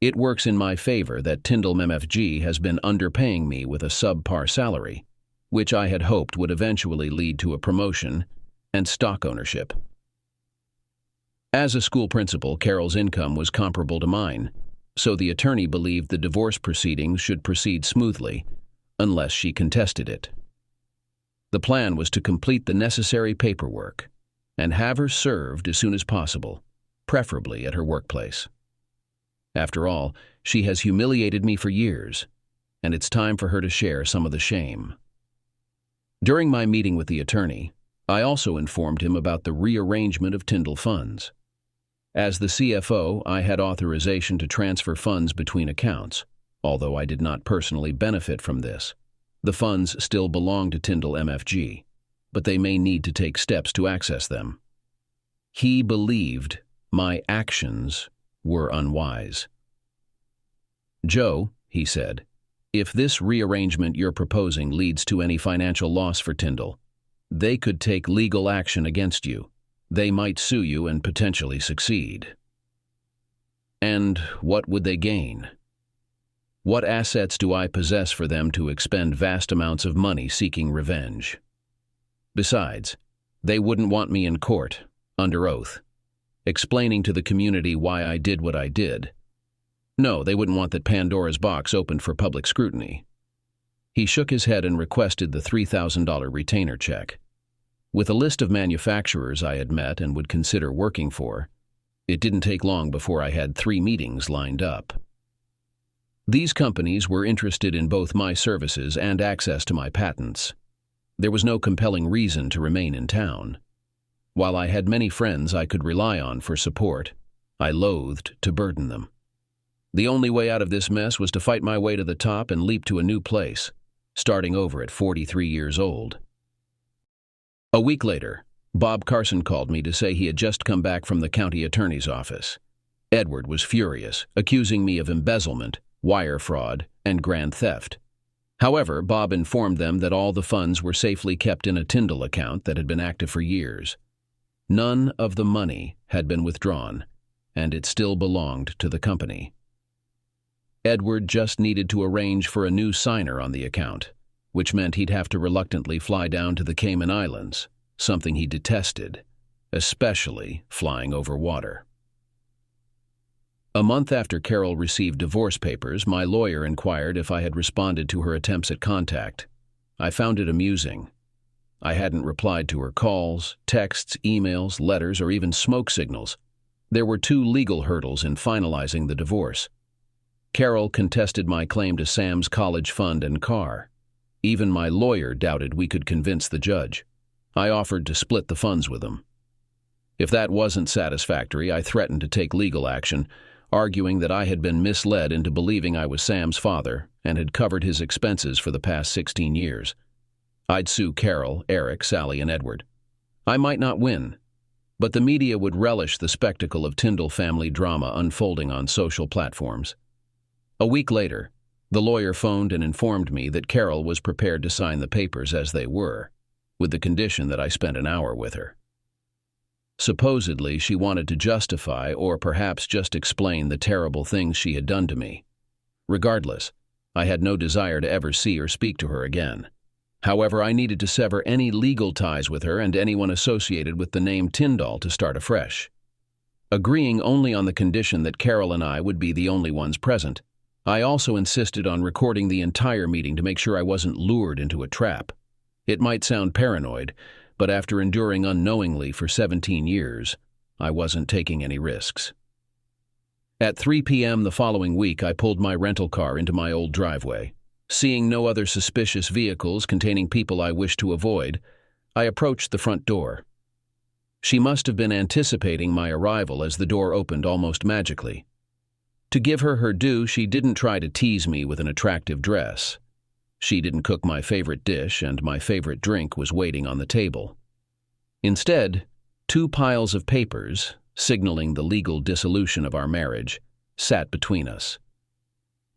It works in my favor that Tindle MFG has been underpaying me with a subpar salary, which I had hoped would eventually lead to a promotion and stock ownership. As a school principal, Carol's income was comparable to mine, so the attorney believed the divorce proceedings should proceed smoothly, unless she contested it. The plan was to complete the necessary paperwork and have her served as soon as possible, preferably at her workplace. After all, she has humiliated me for years, and it's time for her to share some of the shame. During my meeting with the attorney, I also informed him about the rearrangement of Tindle funds. As the CFO, I had authorization to transfer funds between accounts, although I did not personally benefit from this. The funds still belong to Tindle MFG, but they may need to take steps to access them. He believed my actions were unwise. "Joe," he said, "if this rearrangement you're proposing leads to any financial loss for Tindle, They could take legal action against you. They might sue you and potentially succeed. And what would they gain? What assets do I possess for them to expend vast amounts of money seeking revenge? Besides, they wouldn't want me in court, under oath, explaining to the community why I did what I did. No, they wouldn't want that Pandora's box opened for public scrutiny. He shook his head and requested the $3,000 retainer check. With a list of manufacturers I had met and would consider working for, it didn't take long before I had 3 meetings lined up. These companies were interested in both my services and access to my patents. There was no compelling reason to remain in town. While I had many friends I could rely on for support, I loathed to burden them. The only way out of this mess was to fight my way to the top and leap to a new place, starting over at 43 years old. A week later, Bob Carson called me to say he had just come back from the county attorney's office. Edward was furious, accusing me of embezzlement, wire fraud, and grand theft. However, Bob informed them that all the funds were safely kept in a Tindle account that had been active for years. None of the money had been withdrawn, and it still belonged to the company. Edward just needed to arrange for a new signer on the account, which meant he'd have to reluctantly fly down to the Cayman Islands, something he detested, especially flying over water. A month after Carol received divorce papers, my lawyer inquired if I had responded to her attempts at contact. I found it amusing. I hadn't replied to her calls, texts, emails, letters, or even smoke signals. There were 2 legal hurdles in finalizing the divorce. Carol contested my claim to Sam's college fund and car. Even my lawyer doubted we could convince the judge. I offered to split the funds with him. If that wasn't satisfactory, I threatened to take legal action, arguing that I had been misled into believing I was Sam's father and had covered his expenses for the past 16 years. I'd sue Carol, Eric, Sally, and Edward. I might not win, but the media would relish the spectacle of Tindle family drama unfolding on social platforms. A week later, the lawyer phoned and informed me that Carol was prepared to sign the papers as they were, with the condition that I spent an hour with her. Supposedly, she wanted to justify or perhaps just explain the terrible things she had done to me. Regardless, I had no desire to ever see or speak to her again. However, I needed to sever any legal ties with her and anyone associated with the name Tindle to start afresh. Agreeing only on the condition that Carol and I would be the only ones present, I also insisted on recording the entire meeting to make sure I wasn't lured into a trap. It might sound paranoid, but after enduring unknowingly for 17 years, I wasn't taking any risks. At 3 p.m. the following week, I pulled my rental car into my old driveway. Seeing no other suspicious vehicles containing people I wished to avoid, I approached the front door. She must have been anticipating my arrival as the door opened almost magically. To give her her due, she didn't try to tease me with an attractive dress. She didn't cook my favorite dish, and my favorite drink was waiting on the table. Instead, 2 piles of papers, signaling the legal dissolution of our marriage, sat between us.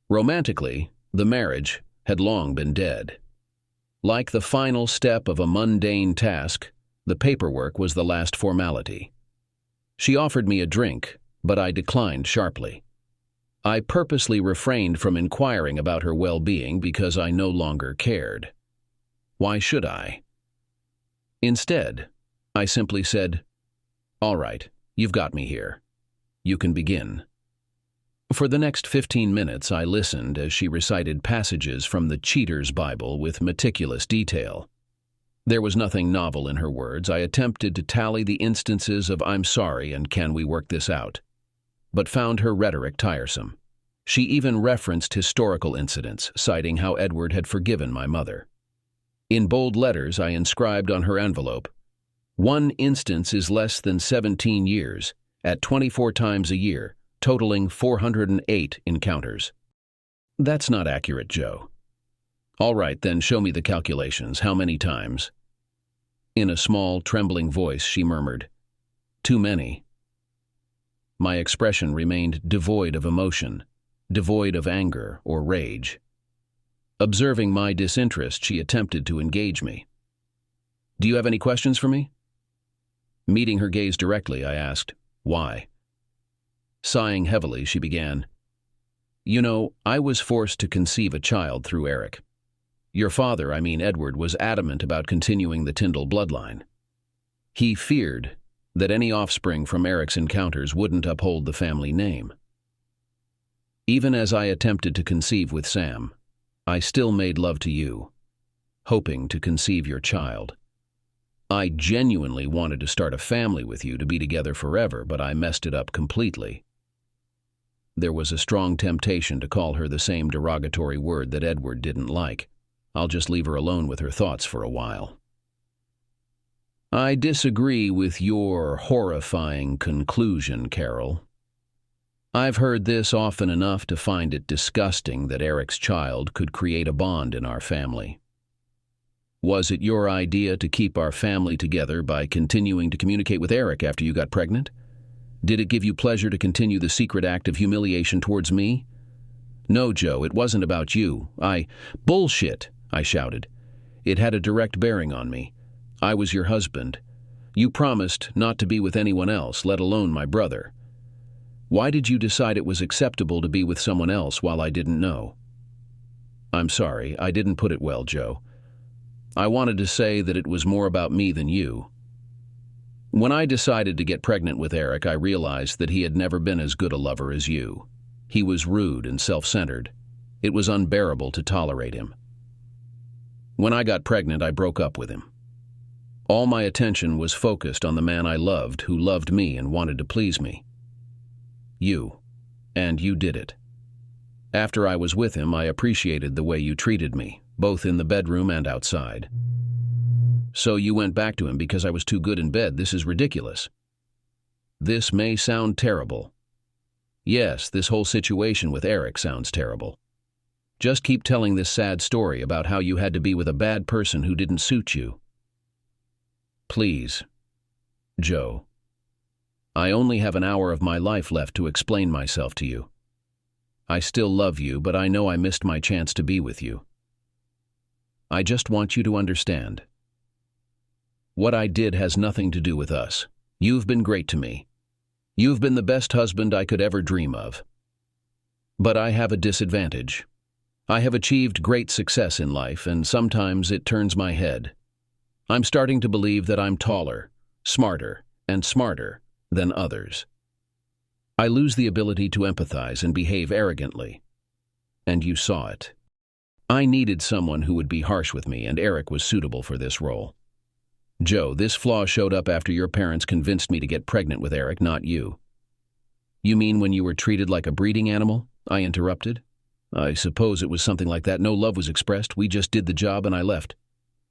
Romantically, the marriage had long been dead. Like the final step of a mundane task, the paperwork was the last formality. She offered me a drink, but I declined sharply. I purposely refrained from inquiring about her well-being because I no longer cared. Why should I? Instead, I simply said, "All right, you've got me here. You can begin." For the next 15 minutes, I listened as she recited passages from the Cheater's Bible with meticulous detail. There was nothing novel in her words. I attempted to tally the instances of "I'm sorry" and "Can we work this out?" but found her rhetoric tiresome. She even referenced historical incidents, citing how Edward had forgiven my mother. In bold letters, I inscribed on her envelope, "One instance is less than 17 years, at 24 times a year, totaling 408 encounters." That's not accurate, Joe. All right, then show me the calculations. How many times? In a small, trembling voice, she murmured, "Too many." My expression remained devoid of emotion, devoid of anger or rage. Observing my disinterest, she attempted to engage me. Do you have any questions for me? Meeting her gaze directly, I asked, why? Sighing heavily, she began, You know, I was forced to conceive a child through Eric. Your father, Edward, was adamant about continuing the Tindle bloodline. He feared that any offspring from Eric's encounters wouldn't uphold the family name. Even as I attempted to conceive with Sam, I still made love to you, hoping to conceive your child. I genuinely wanted to start a family with you, to be together forever, but I messed it up completely. There was a strong temptation to call her the same derogatory word that Edward didn't like. I'll just leave her alone with her thoughts for a while. I disagree with your horrifying conclusion, Carol. I've heard this often enough to find it disgusting that Eric's child could create a bond in our family. Was it your idea to keep our family together by continuing to communicate with Eric after you got pregnant? Did it give you pleasure to continue the secret act of humiliation towards me? No, Joe, it wasn't about you. Bullshit, I shouted. It had a direct bearing on me. I was your husband. You promised not to be with anyone else, let alone my brother. Why did you decide it was acceptable to be with someone else while I didn't know? I'm sorry, I didn't put it well, Joe. I wanted to say that it was more about me than you. When I decided to get pregnant with Eric, I realized that he had never been as good a lover as you. He was rude and self-centered. It was unbearable to tolerate him. When I got pregnant, I broke up with him. All my attention was focused on the man I loved, who loved me and wanted to please me. You. And you did it. After I was with him, I appreciated the way you treated me, both in the bedroom and outside. So you went back to him because I was too good in bed. This is ridiculous. This may sound terrible. Yes, this whole situation with Eric sounds terrible. Just keep telling this sad story about how you had to be with a bad person who didn't suit you. Please, Joe. I only have an hour of my life left to explain myself to you. I still love you, but I know I missed my chance to be with you. I just want you to understand. What I did has nothing to do with us. You've been great to me. You've been the best husband I could ever dream of. But I have a disadvantage. I have achieved great success in life, and sometimes it turns my head. I'm starting to believe that I'm taller, smarter, and smarter than others. I lose the ability to empathize and behave arrogantly. And you saw it. I needed someone who would be harsh with me, and Eric was suitable for this role. Joe, this flaw showed up after your parents convinced me to get pregnant with Eric, not you. You mean when you were treated like a breeding animal? I interrupted. I suppose it was something like that. No love was expressed. We just did the job and I left.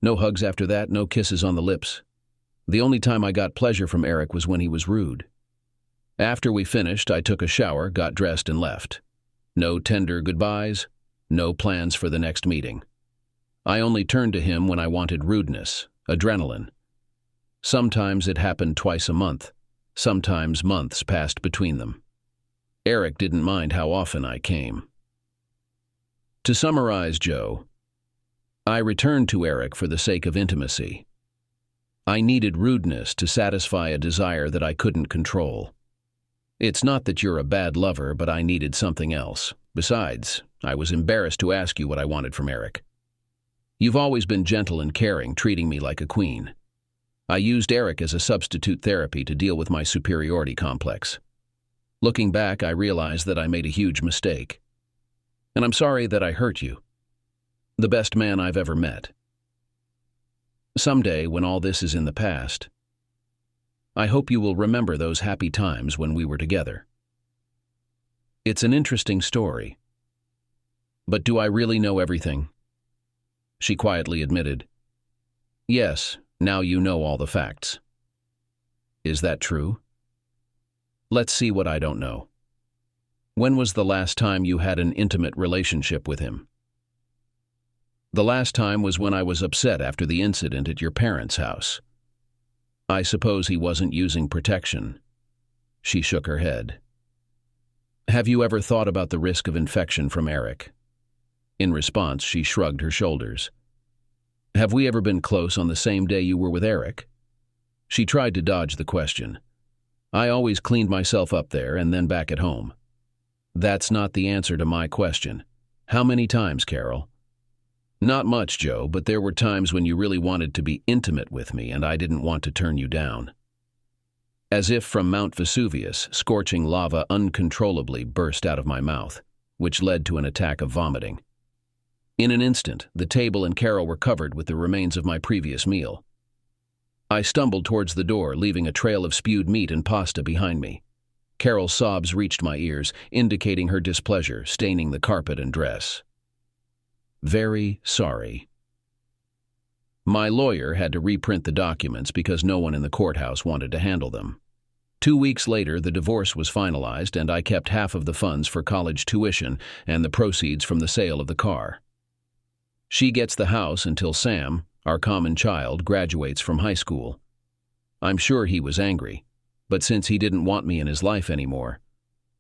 No hugs after that, no kisses on the lips. The only time I got pleasure from Eric was when he was rude. After we finished, I took a shower, got dressed, and left. No tender goodbyes, no plans for the next meeting. I only turned to him when I wanted rudeness, adrenaline. Sometimes it happened twice a month. Sometimes months passed between them. Eric didn't mind how often I came. To summarize, Joe, I returned to Eric for the sake of intimacy. I needed rudeness to satisfy a desire that I couldn't control. It's not that you're a bad lover, but I needed something else. Besides, I was embarrassed to ask you what I wanted from Eric. You've always been gentle and caring, treating me like a queen. I used Eric as a substitute therapy to deal with my superiority complex. Looking back, I realized that I made a huge mistake. And I'm sorry that I hurt you. The best man I've ever met. Someday, when all this is in the past, I hope you will remember those happy times when we were together. It's an interesting story. But do I really know everything? She quietly admitted. Yes, now you know all the facts. Is that true? Let's see what I don't know. When was the last time you had an intimate relationship with him? The last time was when I was upset after the incident at your parents' house. I suppose he wasn't using protection. She shook her head. Have you ever thought about the risk of infection from Eric? In response, she shrugged her shoulders. Have we ever been close on the same day you were with Eric? She tried to dodge the question. I always cleaned myself up there and then back at home. That's not the answer to my question. How many times, Carol? Not much, Joe, but there were times when you really wanted to be intimate with me and I didn't want to turn you down. As if from Mount Vesuvius, scorching lava uncontrollably burst out of my mouth, which led to an attack of vomiting. In an instant, the table and Carol were covered with the remains of my previous meal. I stumbled towards the door, leaving a trail of spewed meat and pasta behind me. Carol's sobs reached my ears, indicating her displeasure, staining the carpet and dress. Very sorry. My lawyer had to reprint the documents because no one in the courthouse wanted to handle them. 2 weeks later, the divorce was finalized and I kept half of the funds for college tuition and the proceeds from the sale of the car. She gets the house until Sam, our common child, graduates from high school. I'm sure he was angry, but since he didn't want me in his life anymore,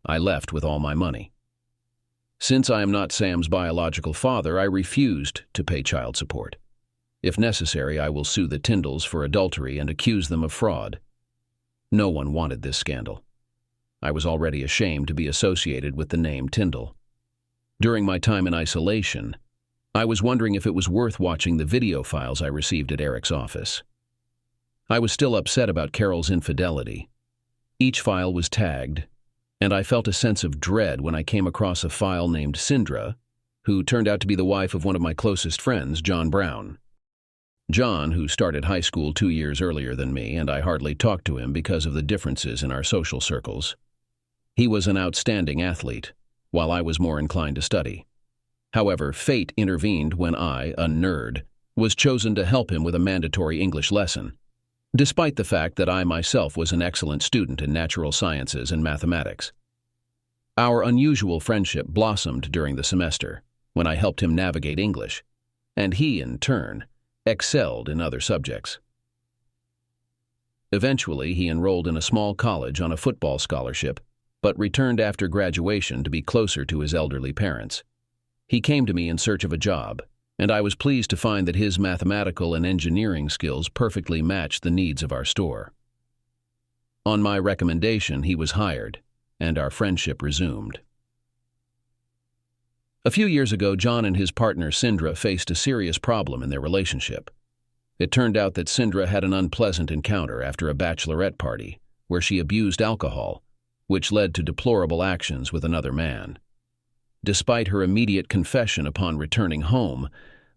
I left with all my money. Since I am not Sam's biological father, I refused to pay child support. If necessary, I will sue the Tindles for adultery and accuse them of fraud. No one wanted this scandal. I was already ashamed to be associated with the name Tindle. During my time in isolation, I was wondering if it was worth watching the video files I received at Eric's office. I was still upset about Carol's infidelity. Each file was tagged, and I felt a sense of dread when I came across a file named Sindra, who turned out to be the wife of one of my closest friends, John Brown. John, who started high school 2 years earlier than me, and I hardly talked to him because of the differences in our social circles. He was an outstanding athlete, while I was more inclined to study. However, fate intervened when I, a nerd, was chosen to help him with a mandatory English lesson, despite the fact that I myself was an excellent student in natural sciences and mathematics. Our unusual friendship blossomed during the semester, when I helped him navigate English, and he, in turn, excelled in other subjects. Eventually, he enrolled in a small college on a football scholarship, but returned after graduation to be closer to his elderly parents. He came to me in search of a job, and I was pleased to find that his mathematical and engineering skills perfectly matched the needs of our store. On my recommendation, he was hired, and our friendship resumed. A few years ago, John and his partner Sindra faced a serious problem in their relationship. It turned out that Sindra had an unpleasant encounter after a bachelorette party, where she abused alcohol, which led to deplorable actions with another man. Despite her immediate confession upon returning home,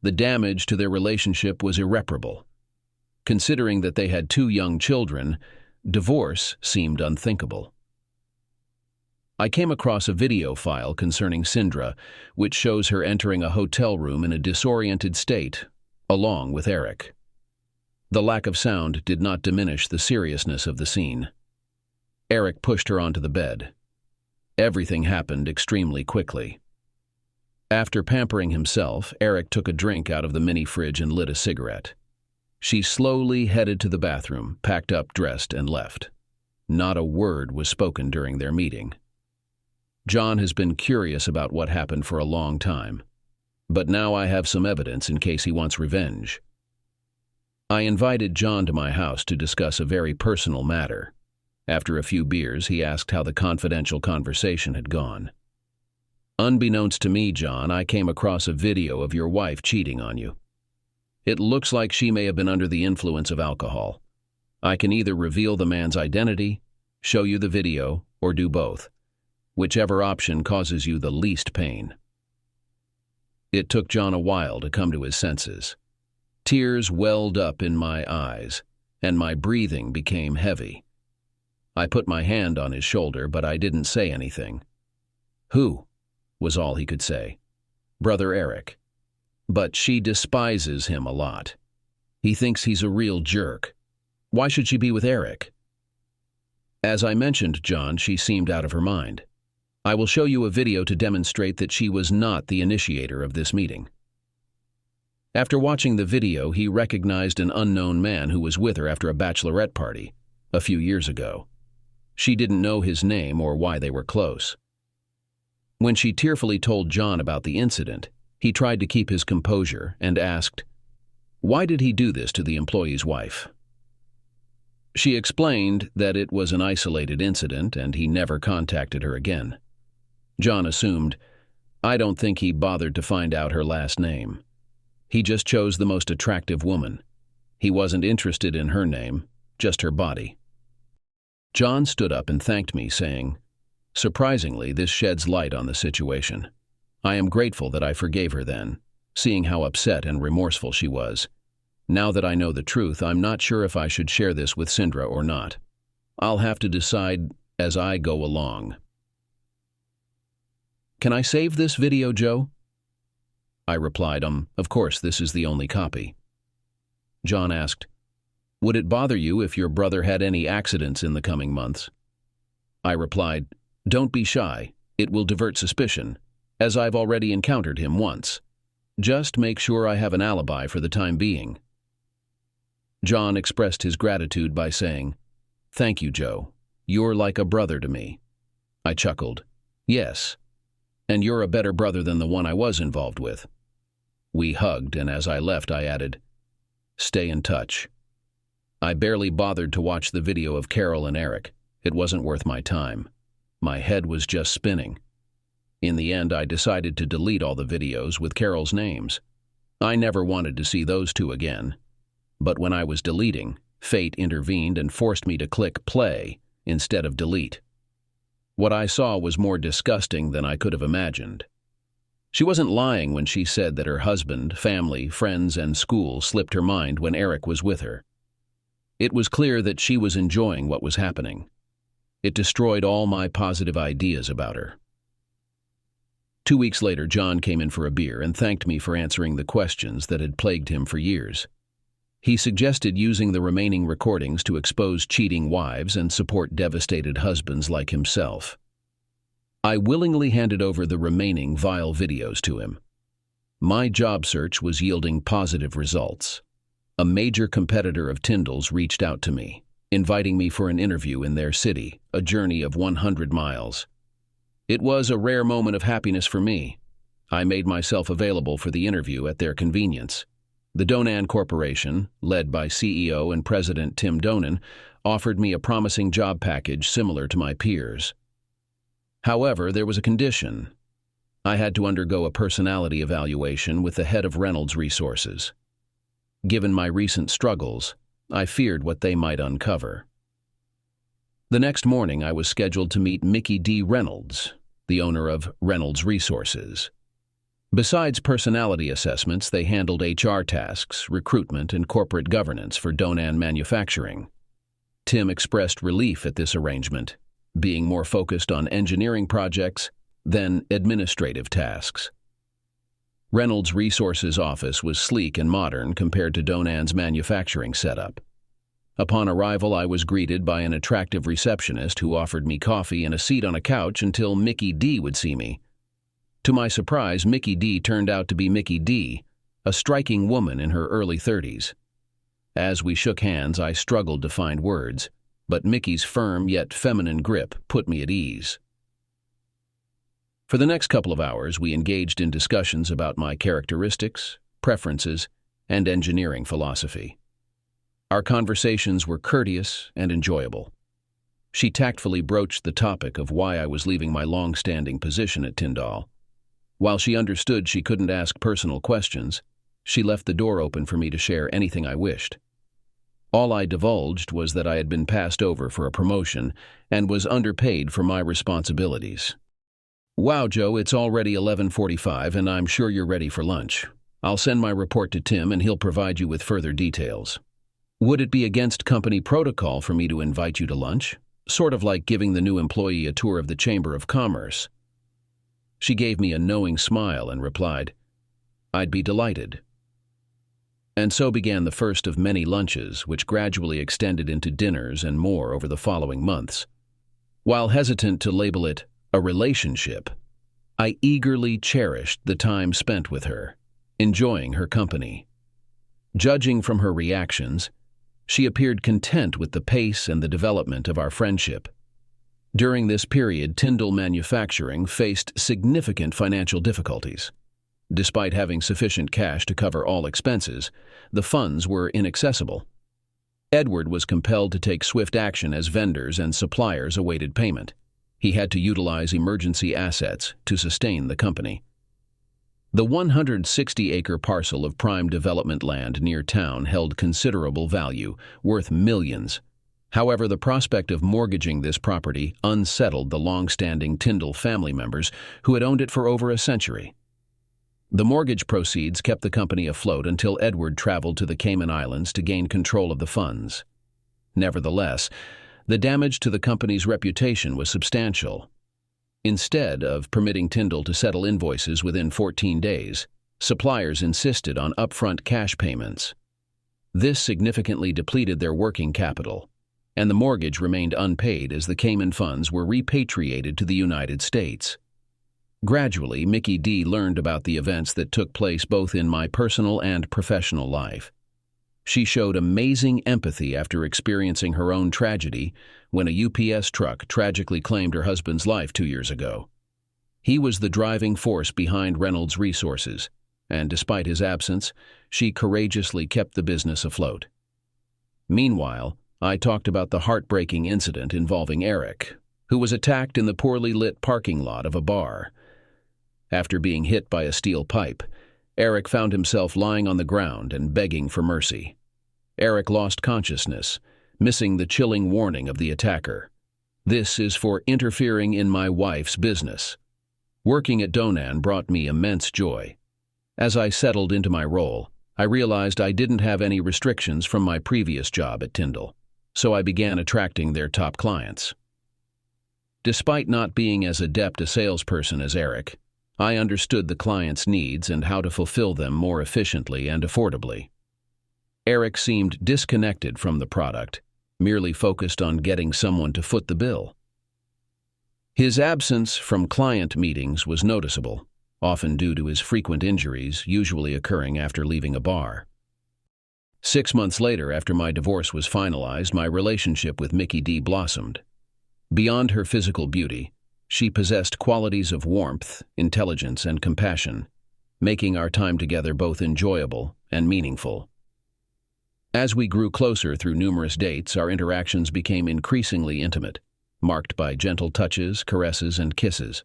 the damage to their relationship was irreparable. Considering that they had 2 young children, divorce seemed unthinkable. I came across a video file concerning Sindra, which shows her entering a hotel room in a disoriented state, along with Eric. The lack of sound did not diminish the seriousness of the scene. Eric pushed her onto the bed. Everything happened extremely quickly. After pampering himself, Eric took a drink out of the mini fridge and lit a cigarette. She slowly headed to the bathroom, packed up, dressed, and left. Not a word was spoken during their meeting. John has been curious about what happened for a long time, but now I have some evidence in case he wants revenge. I invited John to my house to discuss a very personal matter. After a few beers, he asked how the confidential conversation had gone. Unbeknownst to me, John, I came across a video of your wife cheating on you. It looks like she may have been under the influence of alcohol. I can either reveal the man's identity, show you the video, or do both, whichever option causes you the least pain. It took John a while to come to his senses. Tears welled up in my eyes, and my breathing became heavy. I put my hand on his shoulder, but I didn't say anything. "Who?" was all he could say. "Brother Eric. But she despises him a lot. He thinks he's a real jerk. Why should she be with Eric?" As I mentioned John, she seemed out of her mind. I will show you a video to demonstrate that she was not the initiator of this meeting. After watching the video, he recognized an unknown man who was with her after a bachelorette party a few years ago. She didn't know his name or why they were close. When she tearfully told John about the incident, he tried to keep his composure and asked, Why did he do this to the employee's wife? She explained that it was an isolated incident and he never contacted her again. John assumed, I don't think he bothered to find out her last name. He just chose the most attractive woman. He wasn't interested in her name, just her body. John stood up and thanked me, saying, surprisingly, this sheds light on the situation. I am grateful that I forgave her then, seeing how upset and remorseful she was. Now that I know the truth, I'm not sure if I should share this with Sindra or not. I'll have to decide as I go along. Can I save this video, Joe? I replied, of course, this is the only copy. John asked, would it bother you if your brother had any accidents in the coming months? I replied, don't be shy. It will divert suspicion, as I've already encountered him once. Just make sure I have an alibi for the time being. John expressed his gratitude by saying, thank you, Joe. You're like a brother to me. I chuckled, yes, and you're a better brother than the one I was involved with. We hugged, and as I left, I added, stay in touch. I barely bothered to watch the video of Carol and Eric. It wasn't worth my time. My head was just spinning. In the end, I decided to delete all the videos with Carol's names. I never wanted to see those two again. But when I was deleting, fate intervened and forced me to click play instead of delete. What I saw was more disgusting than I could have imagined. She wasn't lying when she said that her husband, family, friends, and school slipped her mind when Eric was with her. It was clear that she was enjoying what was happening. It destroyed all my positive ideas about her. 2 weeks later, John came in for a beer and thanked me for answering the questions that had plagued him for years. He suggested using the remaining recordings to expose cheating wives and support devastated husbands like himself. I willingly handed over the remaining vile videos to him. My job search was yielding positive results. A major competitor of Tindle's reached out to me, inviting me for an interview in their city, a journey of 100 miles. It was a rare moment of happiness for me. I made myself available for the interview at their convenience. The Donan Corporation, led by CEO and President Tim Donan, offered me a promising job package similar to my peers. However, there was a condition. I had to undergo a personality evaluation with the head of Reynolds Resources. Given my recent struggles, I feared what they might uncover. The next morning, I was scheduled to meet Mickey D. Reynolds, the owner of Reynolds Resources. Besides personality assessments, they handled HR tasks, recruitment, and corporate governance for Donan Manufacturing. Tim expressed relief at this arrangement, being more focused on engineering projects than administrative tasks. Reynolds Resources' office was sleek and modern compared to Donan's manufacturing setup. Upon arrival, I was greeted by an attractive receptionist who offered me coffee and a seat on a couch until Mickey D. would see me. To my surprise, Mickey D. turned out to be Mickey D., a striking woman in her early 30s. As we shook hands, I struggled to find words, but Mickey's firm yet feminine grip put me at ease. For the next couple of hours, we engaged in discussions about my characteristics, preferences, and engineering philosophy. Our conversations were courteous and enjoyable. She tactfully broached the topic of why I was leaving my long-standing position at Tindle. While she understood she couldn't ask personal questions, she left the door open for me to share anything I wished. All I divulged was that I had been passed over for a promotion and was underpaid for my responsibilities. Wow, Joe, it's already 11:45 and I'm sure you're ready for lunch. I'll send my report to Tim and he'll provide you with further details. Would it be against company protocol for me to invite you to lunch? Sort of like giving the new employee a tour of the Chamber of Commerce. She gave me a knowing smile and replied, I'd be delighted. And so began the first of many lunches, which gradually extended into dinners and more over the following months. While hesitant to label it a relationship, I eagerly cherished the time spent with her, enjoying her company. Judging from her reactions, she appeared content with the pace and the development of our friendship. During this period, Tindle Manufacturing faced significant financial difficulties. Despite having sufficient cash to cover all expenses, the funds were inaccessible. Edward was compelled to take swift action as vendors and suppliers awaited payment. He had to utilize emergency assets to sustain the company. The 160-acre parcel of prime development land near town held considerable value, worth millions. However, the prospect of mortgaging this property unsettled the long-standing Tindle family members who had owned it for over a century. The mortgage proceeds kept the company afloat until Edward traveled to the Cayman Islands to gain control of the funds. Nevertheless, the damage to the company's reputation was substantial. Instead of permitting Tindle to settle invoices within 14 days, suppliers insisted on upfront cash payments. This significantly depleted their working capital, and the mortgage remained unpaid as the Cayman funds were repatriated to the United States. Gradually, Mickey D. learned about the events that took place both in my personal and professional life. She showed amazing empathy after experiencing her own tragedy when a UPS truck tragically claimed her husband's life 2 years ago. He was the driving force behind Reynolds Resources, and despite his absence, she courageously kept the business afloat. Meanwhile, I talked about the heartbreaking incident involving Eric, who was attacked in the poorly lit parking lot of a bar. After being hit by a steel pipe, Eric found himself lying on the ground and begging for mercy. Eric lost consciousness, missing the chilling warning of the attacker. "This is for interfering in my wife's business." Working at Donan brought me immense joy. As I settled into my role, I realized I didn't have any restrictions from my previous job at Tindle, so I began attracting their top clients. Despite not being as adept a salesperson as Eric, I understood the client's needs and how to fulfill them more efficiently and affordably. Eric seemed disconnected from the product, merely focused on getting someone to foot the bill. His absence from client meetings was noticeable, often due to his frequent injuries, usually occurring after leaving a bar. 6 months later, after my divorce was finalized, my relationship with Mickey D. blossomed. Beyond her physical beauty, she possessed qualities of warmth, intelligence, and compassion, making our time together both enjoyable and meaningful. As we grew closer through numerous dates, our interactions became increasingly intimate, marked by gentle touches, caresses, and kisses.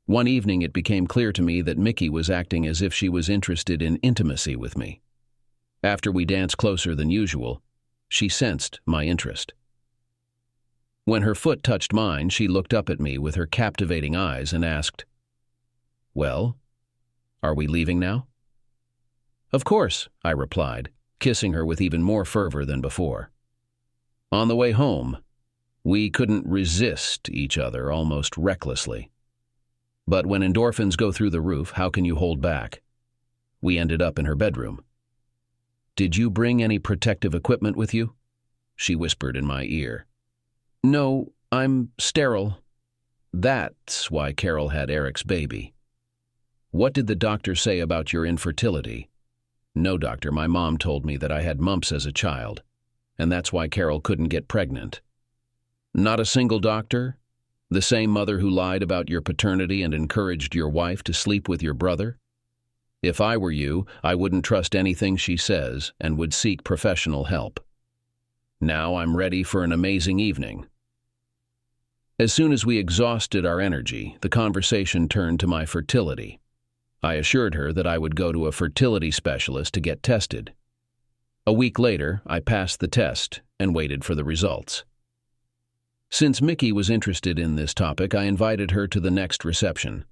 One evening it became clear to me that Mickey was acting as if she was interested in intimacy with me. After we danced closer than usual, she sensed my interest. When her foot touched mine, she looked up at me with her captivating eyes and asked, "Well, are we leaving now?" "Of course," I replied, kissing her with even more fervor than before. On the way home, we couldn't resist each other almost recklessly. But when endorphins go through the roof, how can you hold back? We ended up in her bedroom. "Did you bring any protective equipment with you?" she whispered in my ear. "No, I'm sterile." That's why Carol had Eric's baby. "What did the doctor say about your infertility?" "No, doctor, my mom told me that I had mumps as a child, and that's why Carol couldn't get pregnant." "Not a single doctor? The same mother who lied about your paternity and encouraged your wife to sleep with your brother?" "If I were you, I wouldn't trust anything she says and would seek professional help. Now I'm ready for an amazing evening." As soon as we exhausted our energy, the conversation turned to my fertility. I assured her that I would go to a fertility specialist to get tested. A week later, I passed the test and waited for the results. Since Mickey was interested in this topic, I invited her to the next reception.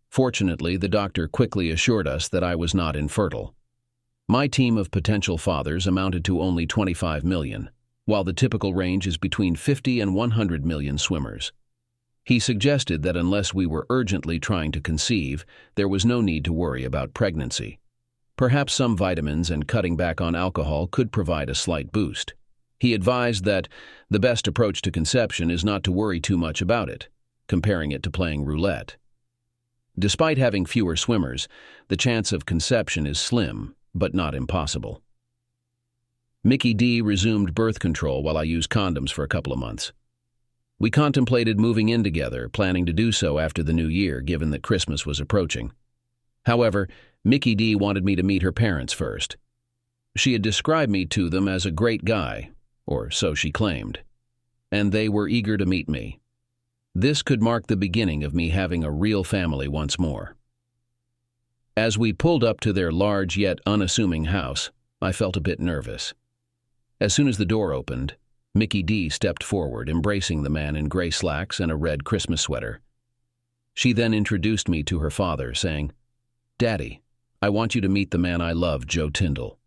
Fortunately, the doctor quickly assured us that I was not infertile. My team of potential fathers amounted to only 25 million. While the typical range is between 50 and 100 million swimmers. He suggested that unless we were urgently trying to conceive, there was no need to worry about pregnancy. Perhaps some vitamins and cutting back on alcohol could provide a slight boost. He advised that the best approach to conception is not to worry too much about it, comparing it to playing roulette. Despite having fewer swimmers, the chance of conception is slim, but not impossible. Mickey D. resumed birth control while I used condoms for a couple of months. We contemplated moving in together, planning to do so after the new year, given that Christmas was approaching. However, Mickey D wanted me to meet her parents first. She had described me to them as a great guy, or so she claimed, and they were eager to meet me. This could mark the beginning of me having a real family once more. As we pulled up to their large yet unassuming house, I felt a bit nervous. As soon as the door opened, Mickey D stepped forward, embracing the man in gray slacks and a red Christmas sweater. She then introduced me to her father, saying, "Daddy, I want you to meet the man I love, Joe Tindle."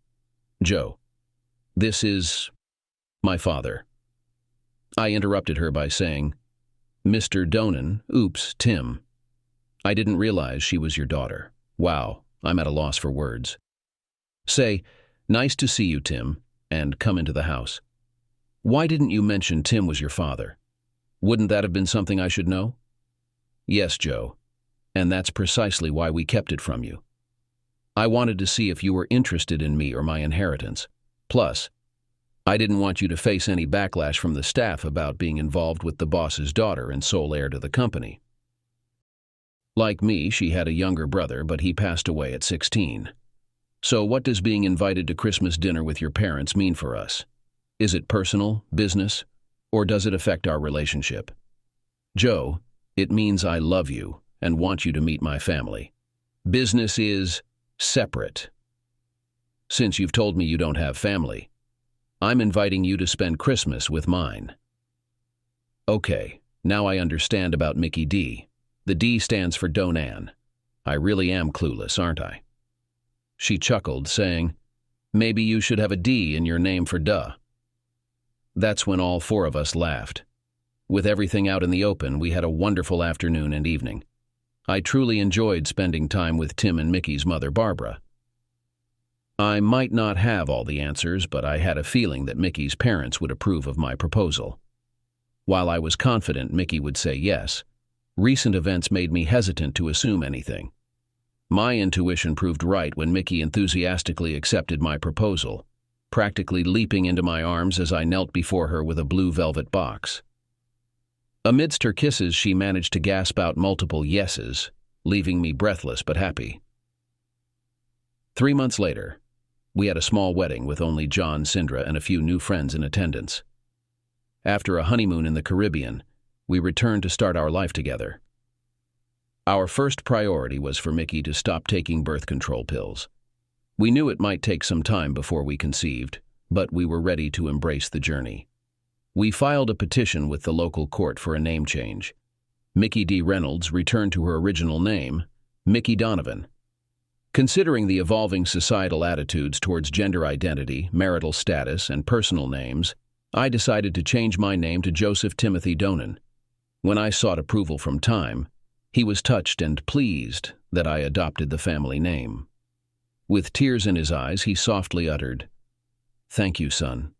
"Joe, this is my father." I interrupted her by saying, "Mr. Donan, oops, Tim. I didn't realize she was your daughter. Wow, I'm at a loss for words." "Say, nice to see you, Tim, and come into the house. Why didn't you mention Tim was your father? Wouldn't that have been something I should know?" "Yes, Joe, and that's precisely why we kept it from you. I wanted to see if you were interested in me or my inheritance. Plus, I didn't want you to face any backlash from the staff about being involved with the boss's daughter and sole heir to the company." Like me, she had a younger brother, but he passed away at 16. "So what does being invited to Christmas dinner with your parents mean for us? Is it personal, business, or does it affect our relationship?" "Joe, it means I love you and want you to meet my family. Business is separate. Since you've told me you don't have family, I'm inviting you to spend Christmas with mine." "Okay, now I understand about Mickey D. The D stands for Donan. I really am clueless, aren't I?" She chuckled, saying, "Maybe you should have a D in your name for duh." That's when all four of us laughed. With everything out in the open, we had a wonderful afternoon and evening. I truly enjoyed spending time with Tim and Mickey's mother, Barbara. I might not have all the answers, but I had a feeling that Mickey's parents would approve of my proposal. While I was confident Mickey would say yes, recent events made me hesitant to assume anything. My intuition proved right when Mickey enthusiastically accepted my proposal, practically leaping into my arms as I knelt before her with a blue velvet box. Amidst her kisses, she managed to gasp out multiple yeses, leaving me breathless but happy. 3 months later, we had a small wedding with only John, Sindra, and a few new friends in attendance. After a honeymoon in the Caribbean, we returned to start our life together. Our first priority was for Mickey to stop taking birth control pills. We knew it might take some time before we conceived, but we were ready to embrace the journey. We filed a petition with the local court for a name change. Mickey D. Reynolds returned to her original name, Mickey Donovan. Considering the evolving societal attitudes towards gender identity, marital status, and personal names, I decided to change my name to Joseph Timothy Donan. When I sought approval from Time, he was touched and pleased that I adopted the family name. With tears in his eyes, he softly uttered, "Thank you, son."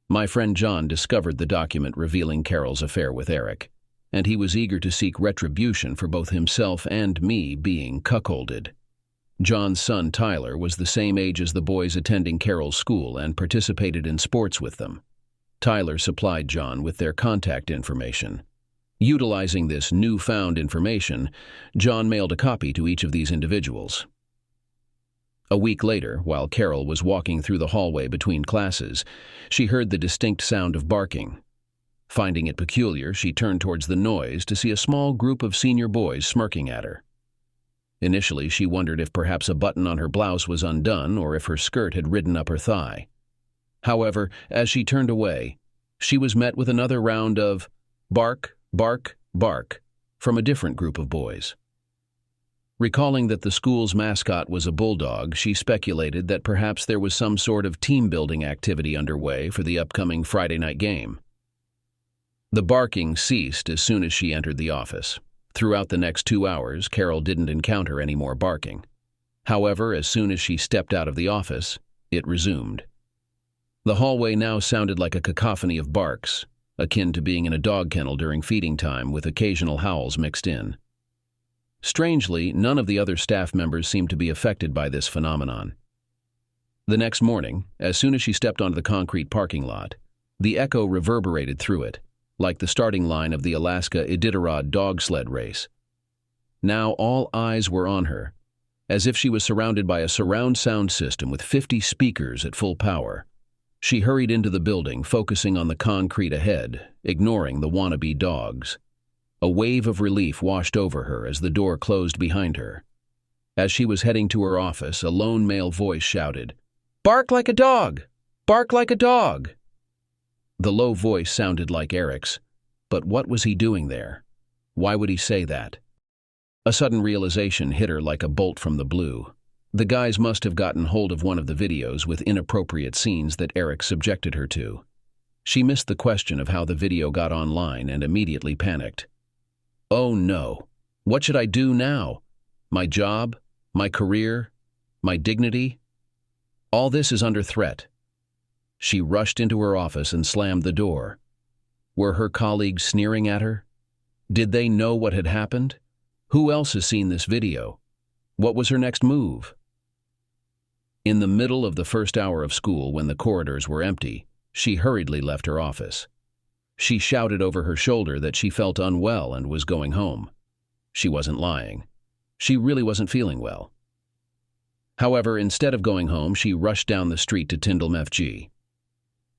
My friend John discovered the document revealing Carol's affair with Eric, and he was eager to seek retribution for both himself and me being cuckolded. John's son Tyler was the same age as the boys attending Carol's school and participated in sports with them. Tyler supplied John with their contact information. Utilizing this newfound information, John mailed a copy to each of these individuals. A week later, while Carol was walking through the hallway between classes, she heard the distinct sound of barking. Finding it peculiar, she turned towards the noise to see a small group of senior boys smirking at her. Initially, she wondered if perhaps a button on her blouse was undone or if her skirt had ridden up her thigh. However, as she turned away, she was met with another round of bark, bark, bark from a different group of boys. Recalling that the school's mascot was a bulldog, she speculated that perhaps there was some sort of team-building activity underway for the upcoming Friday night game. The barking ceased as soon as she entered the office. Throughout the next 2 hours, Carol didn't encounter any more barking. However, as soon as she stepped out of the office, it resumed. The hallway now sounded like a cacophony of barks, akin to being in a dog kennel during feeding time with occasional howls mixed in. Strangely, none of the other staff members seemed to be affected by this phenomenon. The next morning, as soon as she stepped onto the concrete parking lot, the echo reverberated through it, like the starting line of the Alaska Iditarod dog sled race. Now all eyes were on her, as if she was surrounded by a surround sound system with 50 speakers at full power. She hurried into the building, focusing on the concrete ahead, ignoring the wannabe dogs. A wave of relief washed over her as the door closed behind her. As she was heading to her office, a lone male voice shouted, "Bark like a dog! Bark like a dog!" The low voice sounded like Eric's, but what was he doing there? Why would he say that? A sudden realization hit her like a bolt from the blue. The guys must have gotten hold of one of the videos with inappropriate scenes that Eric subjected her to. She missed the question of how the video got online and immediately panicked. Oh no, what should I do now? My job? My career? My dignity? All this is under threat. She rushed into her office and slammed the door. Were her colleagues sneering at her? Did they know what had happened? Who else has seen this video? What was her next move? In the middle of the first hour of school, when the corridors were empty, she hurriedly left her office. She shouted over her shoulder that she felt unwell and was going home. She wasn't lying. She really wasn't feeling well. However, instead of going home, she rushed down the street to Tindle MFG.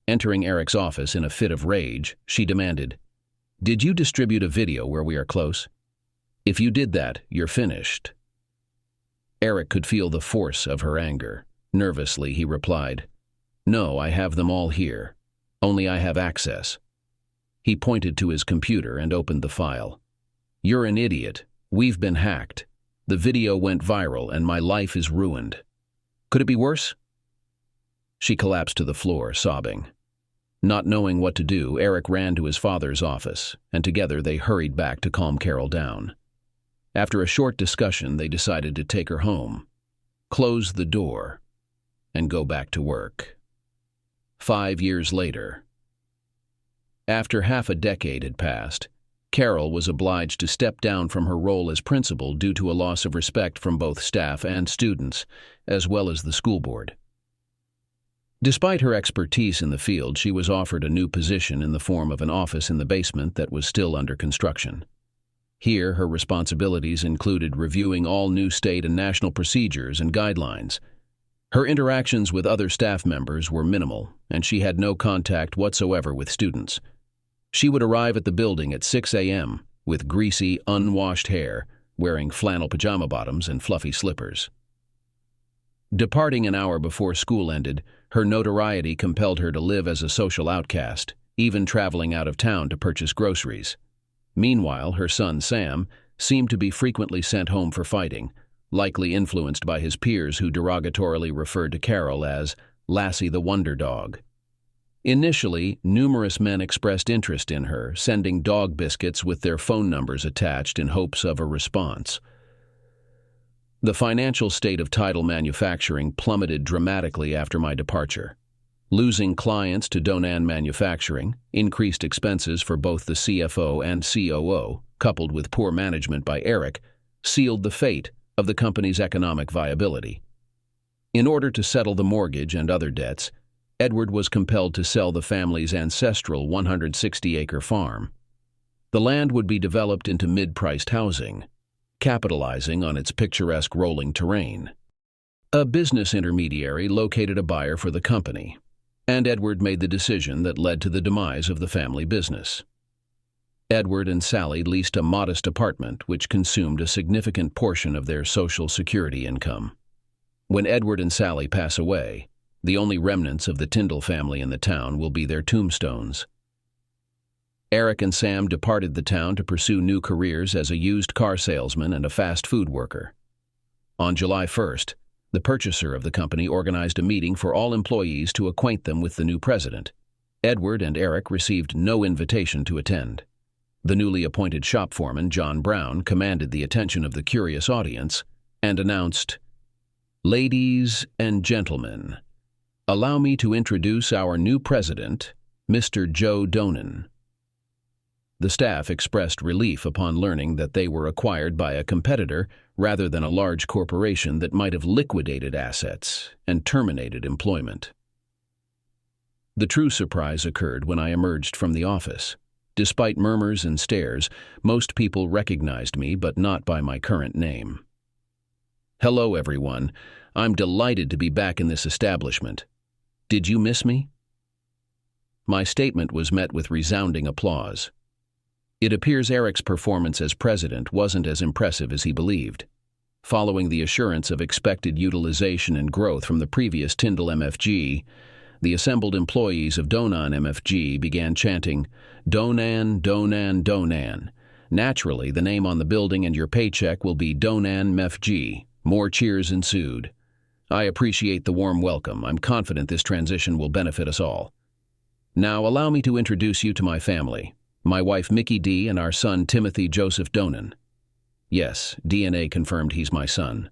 Entering Eric's office in a fit of rage, she demanded, "Did you distribute a video where we are close? If you did that, you're finished." Eric could feel the force of her anger. Nervously, he replied, "No, I have them all here. Only I have access." He pointed to his computer and opened the file. "You're an idiot. We've been hacked. The video went viral and my life is ruined. Could it be worse?" She collapsed to the floor, sobbing. Not knowing what to do, Eric ran to his father's office, and together they hurried back to calm Carol down. After a short discussion, they decided to take her home, close the door, and go back to work. 5 years later. After half a decade had passed, Carol was obliged to step down from her role as principal due to a loss of respect from both staff and students, as well as the school board. Despite her expertise in the field, she was offered a new position in the form of an office in the basement that was still under construction. Here, her responsibilities included reviewing all new state and national procedures and guidelines. Her interactions with other staff members were minimal, and she had no contact whatsoever with students. She would arrive at the building at 6 a.m. with greasy, unwashed hair, wearing flannel pajama bottoms and fluffy slippers. Departing an hour before school ended, her notoriety compelled her to live as a social outcast, even traveling out of town to purchase groceries. Meanwhile, her son Sam seemed to be frequently sent home for fighting, likely influenced by his peers who derogatorily referred to Carol as Lassie the Wonder Dog. Initially, numerous men expressed interest in her, sending dog biscuits with their phone numbers attached in hopes of a response. The financial state of Tindle Manufacturing plummeted dramatically after my departure. Losing clients to Donan Manufacturing, increased expenses for both the CFO and COO, coupled with poor management by Eric, sealed the fate of the company's economic viability. In order to settle the mortgage and other debts, Edward was compelled to sell the family's ancestral 160-acre farm. The land would be developed into mid-priced housing, capitalizing on its picturesque rolling terrain. A business intermediary located a buyer for the company, and Edward made the decision that led to the demise of the family business. Edward and Sally leased a modest apartment which consumed a significant portion of their Social Security income. When Edward and Sally pass away, the only remnants of the Tindle family in the town will be their tombstones. Eric and Sam departed the town to pursue new careers as a used car salesman and a fast food worker. On July 1st, the purchaser of the company organized a meeting for all employees to acquaint them with the new president. Edward and Eric received no invitation to attend. The newly appointed shop foreman, John Brown, commanded the attention of the curious audience and announced, "Ladies and gentlemen, allow me to introduce our new president, Mr. Joe Donan." The staff expressed relief upon learning that they were acquired by a competitor rather than a large corporation that might have liquidated assets and terminated employment. The true surprise occurred when I emerged from the office. Despite murmurs and stares, most people recognized me, but not by my current name. Hello, everyone. I'm delighted to be back in this establishment. Did you miss me? My statement was met with resounding applause. It appears Eric's performance as president wasn't as impressive as he believed. Following the assurance of expected utilization and growth from the previous Tindle MFG, the assembled employees of Donan MFG began chanting, "Donan, Donan, Donan." Naturally, the name on the building and your paycheck will be Donan MFG. More cheers ensued. I appreciate the warm welcome. I'm confident this transition will benefit us all. Now allow me to introduce you to my family, my wife Mickey D. and our son Timothy Joseph Donan. Yes, DNA confirmed he's my son.